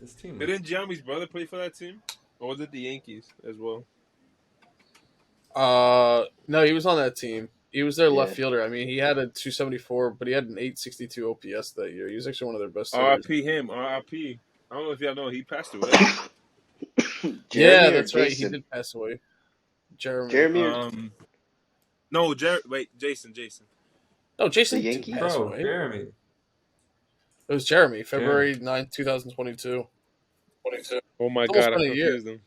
Speaker 1: this team was
Speaker 4: Didn't Giambi's brother play for that team, or was it the Yankees as well?
Speaker 2: No, he was on that team. He was their left
Speaker 3: Yeah.
Speaker 2: fielder. I mean, he had a 274, but he had an 862 OPS that year. He was actually one of their best hitters.
Speaker 4: R.I.P. him. R.I.P. I don't know if y'all know he passed away.
Speaker 2: Yeah,
Speaker 3: Jeremy or
Speaker 2: that's right. He
Speaker 3: Jason?
Speaker 2: did pass away. Jeremy.
Speaker 3: Jeremy or
Speaker 4: No, wait, Jason.
Speaker 2: No,
Speaker 3: the
Speaker 2: Jason didn't
Speaker 3: Yankees?
Speaker 2: pass
Speaker 1: bro,
Speaker 2: away.
Speaker 1: Jeremy.
Speaker 2: It was Jeremy,
Speaker 1: Jeremy.
Speaker 2: February 9th, 2022.
Speaker 4: Oh my
Speaker 2: It's almost
Speaker 4: God, I
Speaker 2: been a year.
Speaker 4: confused him.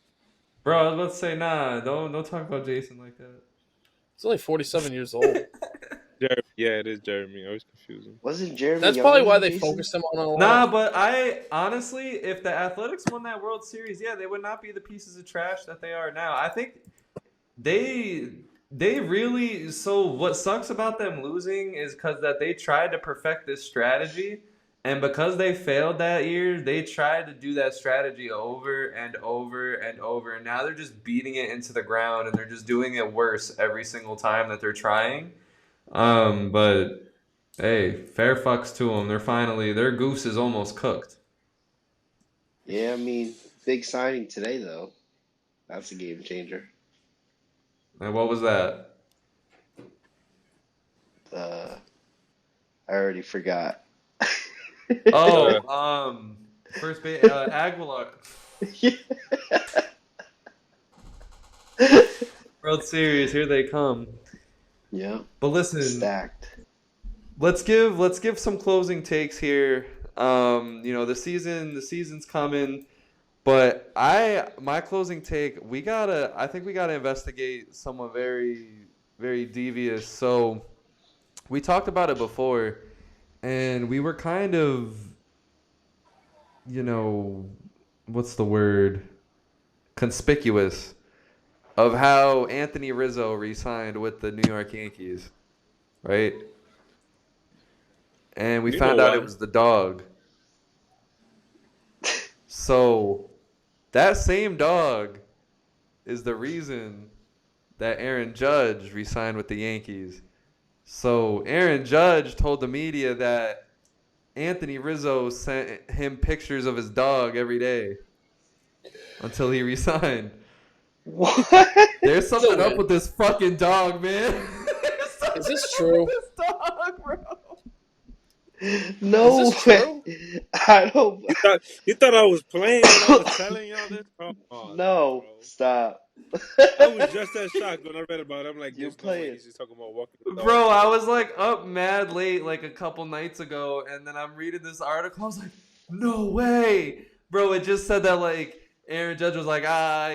Speaker 1: Bro, I was about to say, nah, don't talk about Jason like that.
Speaker 2: He's only 47 years old.
Speaker 4: Yeah, it is Jeremy. I always confuse him.
Speaker 3: Wasn't Jeremy
Speaker 2: That's
Speaker 3: younger
Speaker 2: probably why
Speaker 3: than
Speaker 2: they
Speaker 3: Jason?
Speaker 2: focused him on a lot.
Speaker 1: Nah, but I honestly, if the Athletics won that World Series, yeah, they would not be the pieces of trash that they are now. I think they really, so what sucks about them losing is because that they tried to perfect this strategy, and because they failed that year, they tried to do that strategy over and over and over, and now they're just beating it into the ground, and they're just doing it worse every single time that they're trying. But hey, fair fucks to them. Their goose is almost cooked.
Speaker 3: Yeah, I mean, big signing today though. That's a game changer.
Speaker 1: And what was that?
Speaker 3: Uh, I already forgot.
Speaker 1: Oh,
Speaker 4: Uh,
Speaker 1: first base, Aguilar. World Series, here they come.
Speaker 3: Yeah,
Speaker 1: But listen,
Speaker 3: stacked.
Speaker 1: let's give some closing takes here. The season's coming, but my closing take, I think we gotta investigate someone very, very devious. So we talked about it before, and we were kind of, you know, what's the word? Conspicuous of how Anthony Rizzo re-signed with the New York Yankees, right? And we
Speaker 4: you know
Speaker 1: found out it
Speaker 4: why?
Speaker 1: was the dog. So that same dog is the reason that Aaron Judge re-signed with the Yankees. So Aaron Judge told the media that Anthony Rizzo sent him pictures of his dog every day until he re-signed.
Speaker 3: What?
Speaker 1: There's something
Speaker 2: No
Speaker 1: up
Speaker 2: way.
Speaker 1: with this fucking dog, man. There's something
Speaker 2: Is this
Speaker 1: up
Speaker 2: true?
Speaker 1: with this dog, bro.
Speaker 3: No
Speaker 2: Is this
Speaker 3: way.
Speaker 2: true?
Speaker 3: I don't.
Speaker 4: You thought I was playing when I was telling y'all this? Come on,
Speaker 3: No,
Speaker 4: bro.
Speaker 3: stop.
Speaker 4: I was just as shocked when I read about it. I'm like,
Speaker 3: You're
Speaker 4: there's no way
Speaker 3: playing.
Speaker 4: he's just talking about walking the dog.
Speaker 1: Bro, I was like up mad late like a couple nights ago, and then I'm reading this article. I was like, no way. Bro, it just said that like Aaron Judge was like, yeah,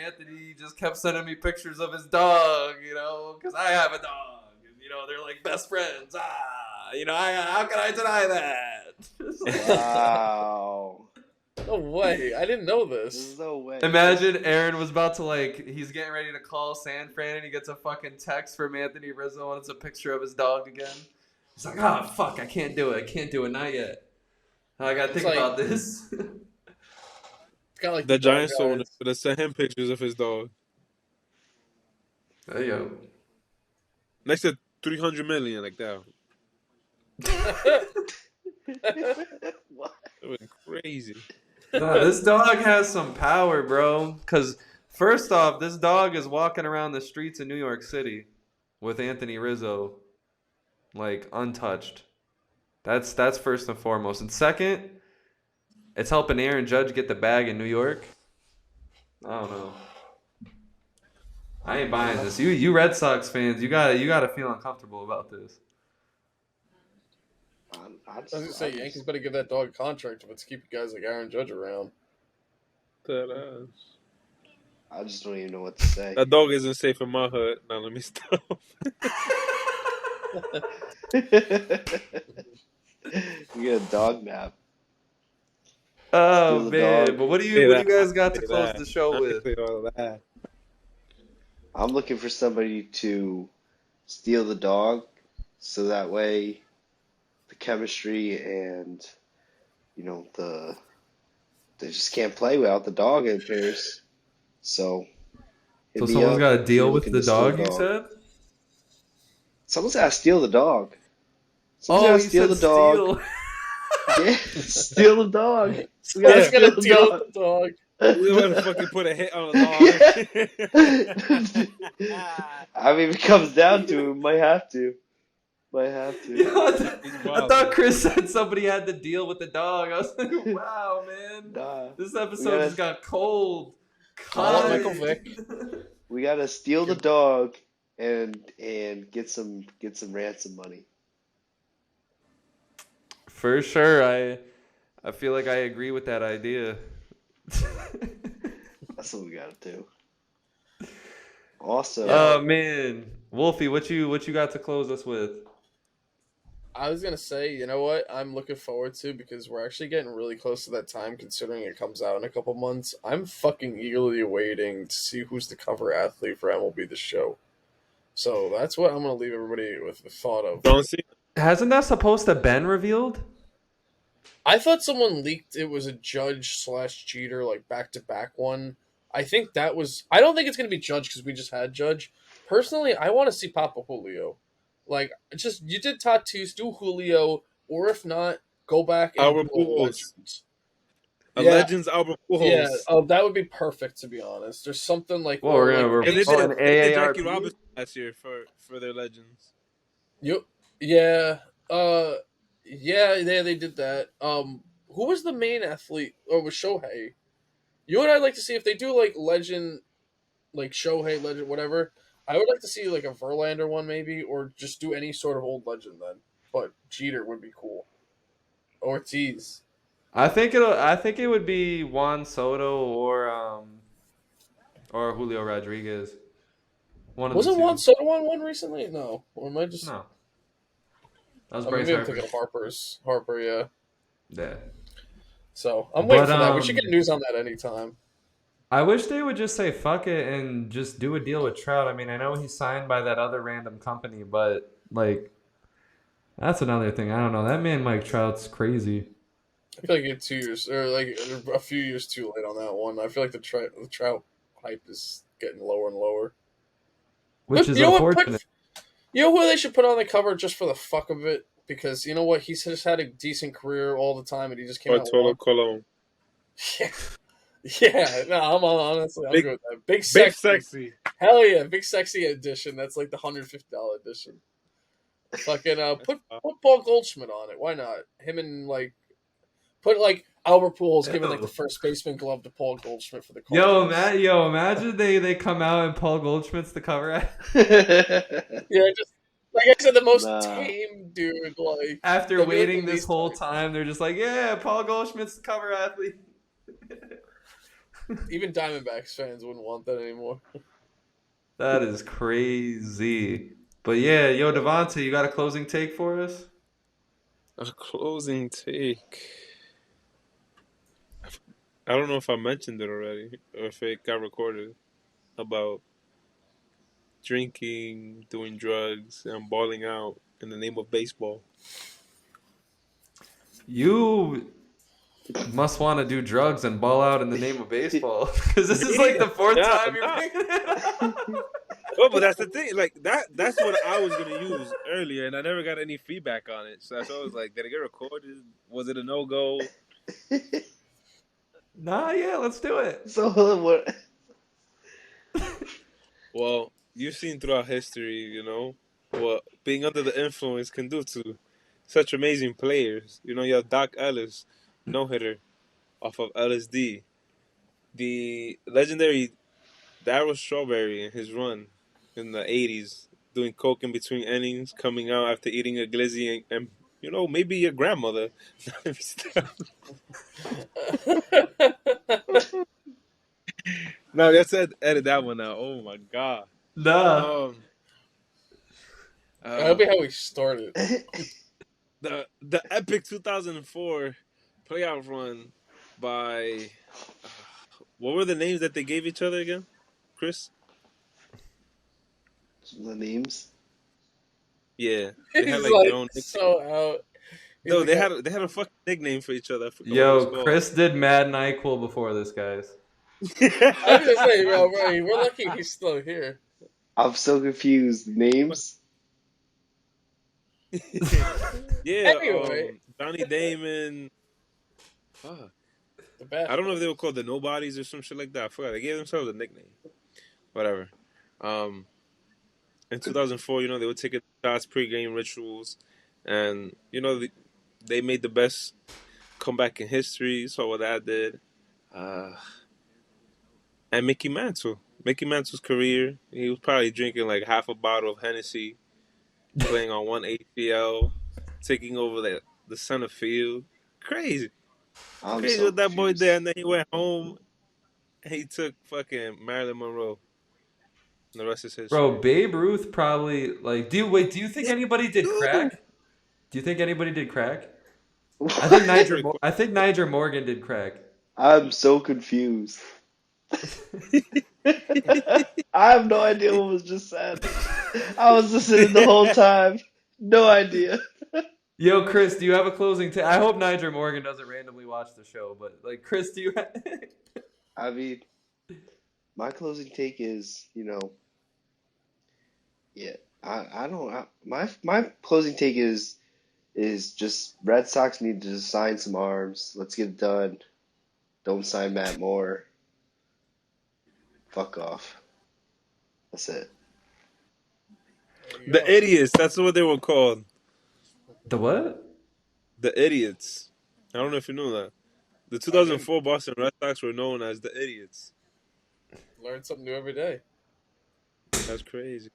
Speaker 1: Anthony just kept sending me pictures of his dog, because I have a dog. And, they're like best friends. How can I deny that?
Speaker 3: Wow.
Speaker 2: No way. I didn't know
Speaker 3: There's
Speaker 2: this.
Speaker 3: no way.
Speaker 1: Imagine Aaron was about to he's getting ready to call San Fran and he gets a fucking text from Anthony Rizzo and it's a picture of his dog again. He's like, fuck, I can't do it, not yet. I gotta think about this.
Speaker 2: It's got like
Speaker 4: The
Speaker 2: the dog
Speaker 4: Giants owner
Speaker 2: guys.
Speaker 4: should have sent him pictures of his dog.
Speaker 1: There you go.
Speaker 4: Next to 300 million, like that.
Speaker 3: What?
Speaker 4: That was crazy.
Speaker 1: No, this dog has some power, bro. Because first off, this dog is walking around the streets of New York City with Anthony Rizzo. like untouched. That's first and foremost. And second, it's helping Aaron Judge get the bag in New York. I don't know. I ain't buying this. You Red Sox fans, you gotta feel uncomfortable about this.
Speaker 3: I
Speaker 2: I was gonna say
Speaker 3: just,
Speaker 2: Yankees better give that dog a contract if it's keeping guys like Aaron Judge around.
Speaker 4: That
Speaker 3: I just don't even know what to say.
Speaker 4: that dog isn't safe in my hood. Now let me stop.
Speaker 3: We get a dog nap.
Speaker 1: Oh
Speaker 3: Steal the
Speaker 1: man,
Speaker 3: dog.
Speaker 1: but
Speaker 4: Say
Speaker 1: what do
Speaker 4: that.
Speaker 1: you guys got to
Speaker 4: Say
Speaker 1: close
Speaker 4: that.
Speaker 1: the show
Speaker 4: I
Speaker 1: with?
Speaker 4: say all that.
Speaker 3: I'm looking for somebody to steal the dog, so that way the chemistry and they just can't play without the dog. It appears. So hit
Speaker 1: So
Speaker 3: me
Speaker 1: someone's
Speaker 3: up
Speaker 1: got to
Speaker 3: if you're
Speaker 1: deal with
Speaker 3: looking
Speaker 1: the
Speaker 3: to steal a
Speaker 1: dog, you
Speaker 3: dog.
Speaker 1: said?
Speaker 3: Someone's got to steal the dog. Someone's
Speaker 1: Oh,
Speaker 3: got to
Speaker 1: you
Speaker 3: steal
Speaker 1: said
Speaker 3: the dog.
Speaker 1: steal.
Speaker 3: Yeah, steal the dog. We gotta
Speaker 2: Someone's
Speaker 3: steal
Speaker 2: gonna
Speaker 3: the
Speaker 2: deal
Speaker 3: dog.
Speaker 2: with the dog.
Speaker 4: We want to fucking put a hit on a dog.
Speaker 3: I mean, if it comes down to it, might have to. Might have
Speaker 1: Yeah,
Speaker 3: to.
Speaker 4: He's
Speaker 1: I thought
Speaker 4: wild.
Speaker 1: Chris said somebody had to deal with the dog. I was like, wow, man.
Speaker 3: Nah,
Speaker 1: This
Speaker 3: we
Speaker 1: episode
Speaker 3: gotta
Speaker 1: just got cold.
Speaker 2: Call up Michael Vick.
Speaker 3: we gotta steal the dog and get some ransom money.
Speaker 1: For sure. I feel like I agree with that idea.
Speaker 3: That's what we gotta do. Also,
Speaker 1: Oh man. Wolfie, what you got to close us with?
Speaker 2: I was gonna say, you know what? I'm looking forward to because we're actually getting really close to that time. Considering it comes out in a couple months, I'm fucking eagerly awaiting to see who's the cover athlete for MLB The Show. So that's what I'm gonna leave everybody with the thought of.
Speaker 4: Don't see.
Speaker 1: Hasn't that supposed to been revealed?
Speaker 2: I thought someone leaked it was a Judge slash Jeter like back to back one. I think that was. I don't think it's gonna be Judge because we just had Judge. Personally, I want to see Papa Julio. Like, just you did Tatis, do Julio, or if not, go back and
Speaker 4: Albert
Speaker 2: do a
Speaker 4: Pujols.
Speaker 2: Legends.
Speaker 4: A
Speaker 2: Yeah,
Speaker 4: Legends Albert
Speaker 2: yeah.
Speaker 4: Pujols.
Speaker 2: Oh, that would be perfect to be honest. There's something like,
Speaker 1: Well,
Speaker 2: or
Speaker 1: we're
Speaker 2: like,
Speaker 4: And they
Speaker 1: oh,
Speaker 4: did
Speaker 1: an
Speaker 4: they did Jackie
Speaker 1: AARP?
Speaker 4: Robinson last year for their Legends.
Speaker 2: you, yeah, yeah, they did that. Who was the main athlete? Or was Shohei? You know what I'd like to see if they do like Legend, like Shohei Legend, whatever. I would like to see like a Verlander one maybe, or just do any sort of old Legend then. But Jeter would be cool. Ortiz.
Speaker 1: I think it would be Juan Soto or Julio Rodriguez. One of the
Speaker 2: Wasn't
Speaker 1: two.
Speaker 2: Juan Soto on one recently? No. Or am I just.
Speaker 1: No. That was
Speaker 2: I mean,
Speaker 1: Bryce
Speaker 2: maybe I'm
Speaker 1: Harper.
Speaker 2: thinking of Harper, yeah.
Speaker 1: Yeah.
Speaker 2: So I'm waiting
Speaker 1: But
Speaker 2: for that. We should get news on that anytime.
Speaker 1: I wish they would just say fuck it and just do a deal with Trout. I mean, I know he's signed by that other random company, but like that's another thing. I don't know. That man Mike Trout's crazy.
Speaker 2: I feel like it's 2 years, or like a few years too late on that one. I feel like the Trout hype is getting lower and lower.
Speaker 1: Which is
Speaker 2: you know what?
Speaker 1: unfortunate.
Speaker 2: You know who they should put on the cover just for the fuck of it? Because you know what? He's just had a decent career all the time, and he just came out.
Speaker 4: Bartolo Colon.
Speaker 2: Yeah, yeah. No, honestly, I'm
Speaker 4: Big-
Speaker 2: good with that. Big
Speaker 4: Big
Speaker 2: sexy.
Speaker 4: sexy.
Speaker 2: Hell yeah, big sexy edition. That's like the $150 edition. Fucking put Paul Goldschmidt on it. Why not? Him and like put like Albert Pujols giving like the first baseman glove to Paul Goldschmidt for the Cardinals.
Speaker 1: Imagine they come out and Paul Goldschmidt's the cover
Speaker 2: Yeah, just like I said, the most
Speaker 3: Nah.
Speaker 2: tame dude. Like
Speaker 1: after
Speaker 2: that'd be, like,
Speaker 1: waiting
Speaker 2: the
Speaker 1: this
Speaker 2: least
Speaker 1: whole
Speaker 2: hype.
Speaker 1: time. They're just like, yeah, Paul Goldschmidt's the cover athlete.
Speaker 2: Even Diamondbacks fans wouldn't want that anymore.
Speaker 1: That is crazy. But yeah, yo, Devontae, you got a closing take for us?
Speaker 4: A closing take. I don't know if I mentioned it already or if it got recorded about drinking, doing drugs, and balling out in the name of baseball.
Speaker 1: You must want to do drugs and ball out in the name of baseball because this is like the fourth
Speaker 4: Yeah,
Speaker 1: time you're
Speaker 4: nah.
Speaker 1: bringing it up.
Speaker 4: Oh, but that's the thing. Like that's what I was gonna use earlier, and I never got any feedback on it. So I was like, did it get recorded? Was it a no go?
Speaker 1: Nah, yeah, let's do it.
Speaker 3: So what?
Speaker 4: Well, you've seen throughout history, you know, what being under the influence can do to such amazing players. You have Doc Ellis, no hitter off of LSD. The legendary Darryl Strawberry in his run in the '80s, doing coke in between innings, coming out after eating a glizzy, and maybe your grandmother. No, let's edit that one out. Oh my god.
Speaker 1: Nah.
Speaker 4: Um.
Speaker 2: That'll
Speaker 4: Uh.
Speaker 2: be how we started.
Speaker 4: The epic 2004 playoff run by uh, what were the names that they gave each other again, Chris?
Speaker 3: The names.
Speaker 4: Yeah, they had
Speaker 2: He's
Speaker 4: like their
Speaker 2: like
Speaker 4: own nickname.
Speaker 2: so out. He's
Speaker 4: No,
Speaker 2: like,
Speaker 4: they had a fucking nickname for each other. I forgot what it was
Speaker 1: Yo,
Speaker 4: called.
Speaker 1: Chris did Mad Nyquil before this, guys.
Speaker 2: I was gonna say, bro, we're lucky he's still here.
Speaker 3: I'm so confused. Names.
Speaker 4: Yeah,
Speaker 2: Anyway,
Speaker 4: Johnny Damon. Fuck.
Speaker 2: the
Speaker 4: I don't know
Speaker 2: basketball.
Speaker 4: if they were called the Nobodies or some shit like that. I forgot. They gave themselves a nickname. Whatever. Um, in 2004, they were taking shots, pre-game rituals, and they made the best comeback in history. You saw what that did. Uh, and Mickey Mantle's career, he was probably drinking like half a bottle of Hennessy, playing on one ACL, taking over the center field. Crazy.
Speaker 3: I'm
Speaker 4: Crazy
Speaker 3: so
Speaker 4: what that boy did.
Speaker 3: confused.
Speaker 4: And then he went home and he took fucking Marilyn Monroe. And the rest is
Speaker 1: Bro,
Speaker 4: history.
Speaker 1: Babe Ruth probably like. Do you think
Speaker 4: Yeah,
Speaker 1: anybody did
Speaker 4: dude.
Speaker 1: crack? Do you think anybody did crack?
Speaker 3: What?
Speaker 4: Great
Speaker 1: I think Niger Morgan did crack.
Speaker 3: I'm so confused. I have no idea what was just said. I was listening the whole
Speaker 4: question.
Speaker 3: time. No idea.
Speaker 1: Yo, Chris, do you have a closing take? I hope Niger Morgan doesn't randomly watch the show, but like, Chris, do you?
Speaker 3: I mean, my closing take is, yeah, I don't my closing take is just Red Sox need to just sign some arms. Let's get it done. Don't sign Matt Moore. Fuck off. That's it.
Speaker 2: There you
Speaker 4: The
Speaker 2: go.
Speaker 4: idiots. That's what they were called.
Speaker 1: The what?
Speaker 4: The idiots. I don't know if you knew that. The
Speaker 2: I didn't
Speaker 4: 2004 Boston Red Sox were known as the idiots.
Speaker 2: learn something new every day.
Speaker 4: That's crazy.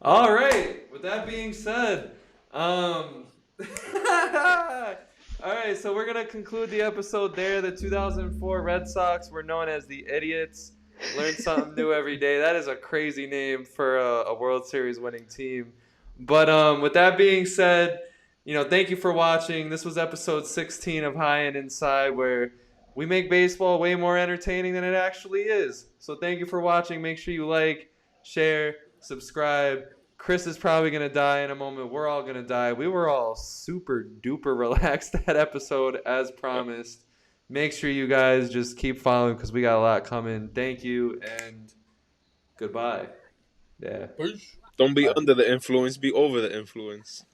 Speaker 1: All right. With that being said, all right. So we're gonna conclude the episode there. The 2004 Red Sox were known as the Idiots. Learn something new every day. That is a crazy name for a World Series winning team. But with that being said, thank you for watching. This was episode 16 of High and Inside, where we make baseball way more entertaining than it actually is. So thank you for watching. Make sure you like, share, subscribe. Chris is probably going to die in a moment. We're all going to die. We were all super duper relaxed that episode as promised. Make sure you guys just keep following because we got a lot coming. Thank you and goodbye. Yeah.
Speaker 2: Peace.
Speaker 4: Don't be
Speaker 1: Bye.
Speaker 4: under the influence, be over the influence.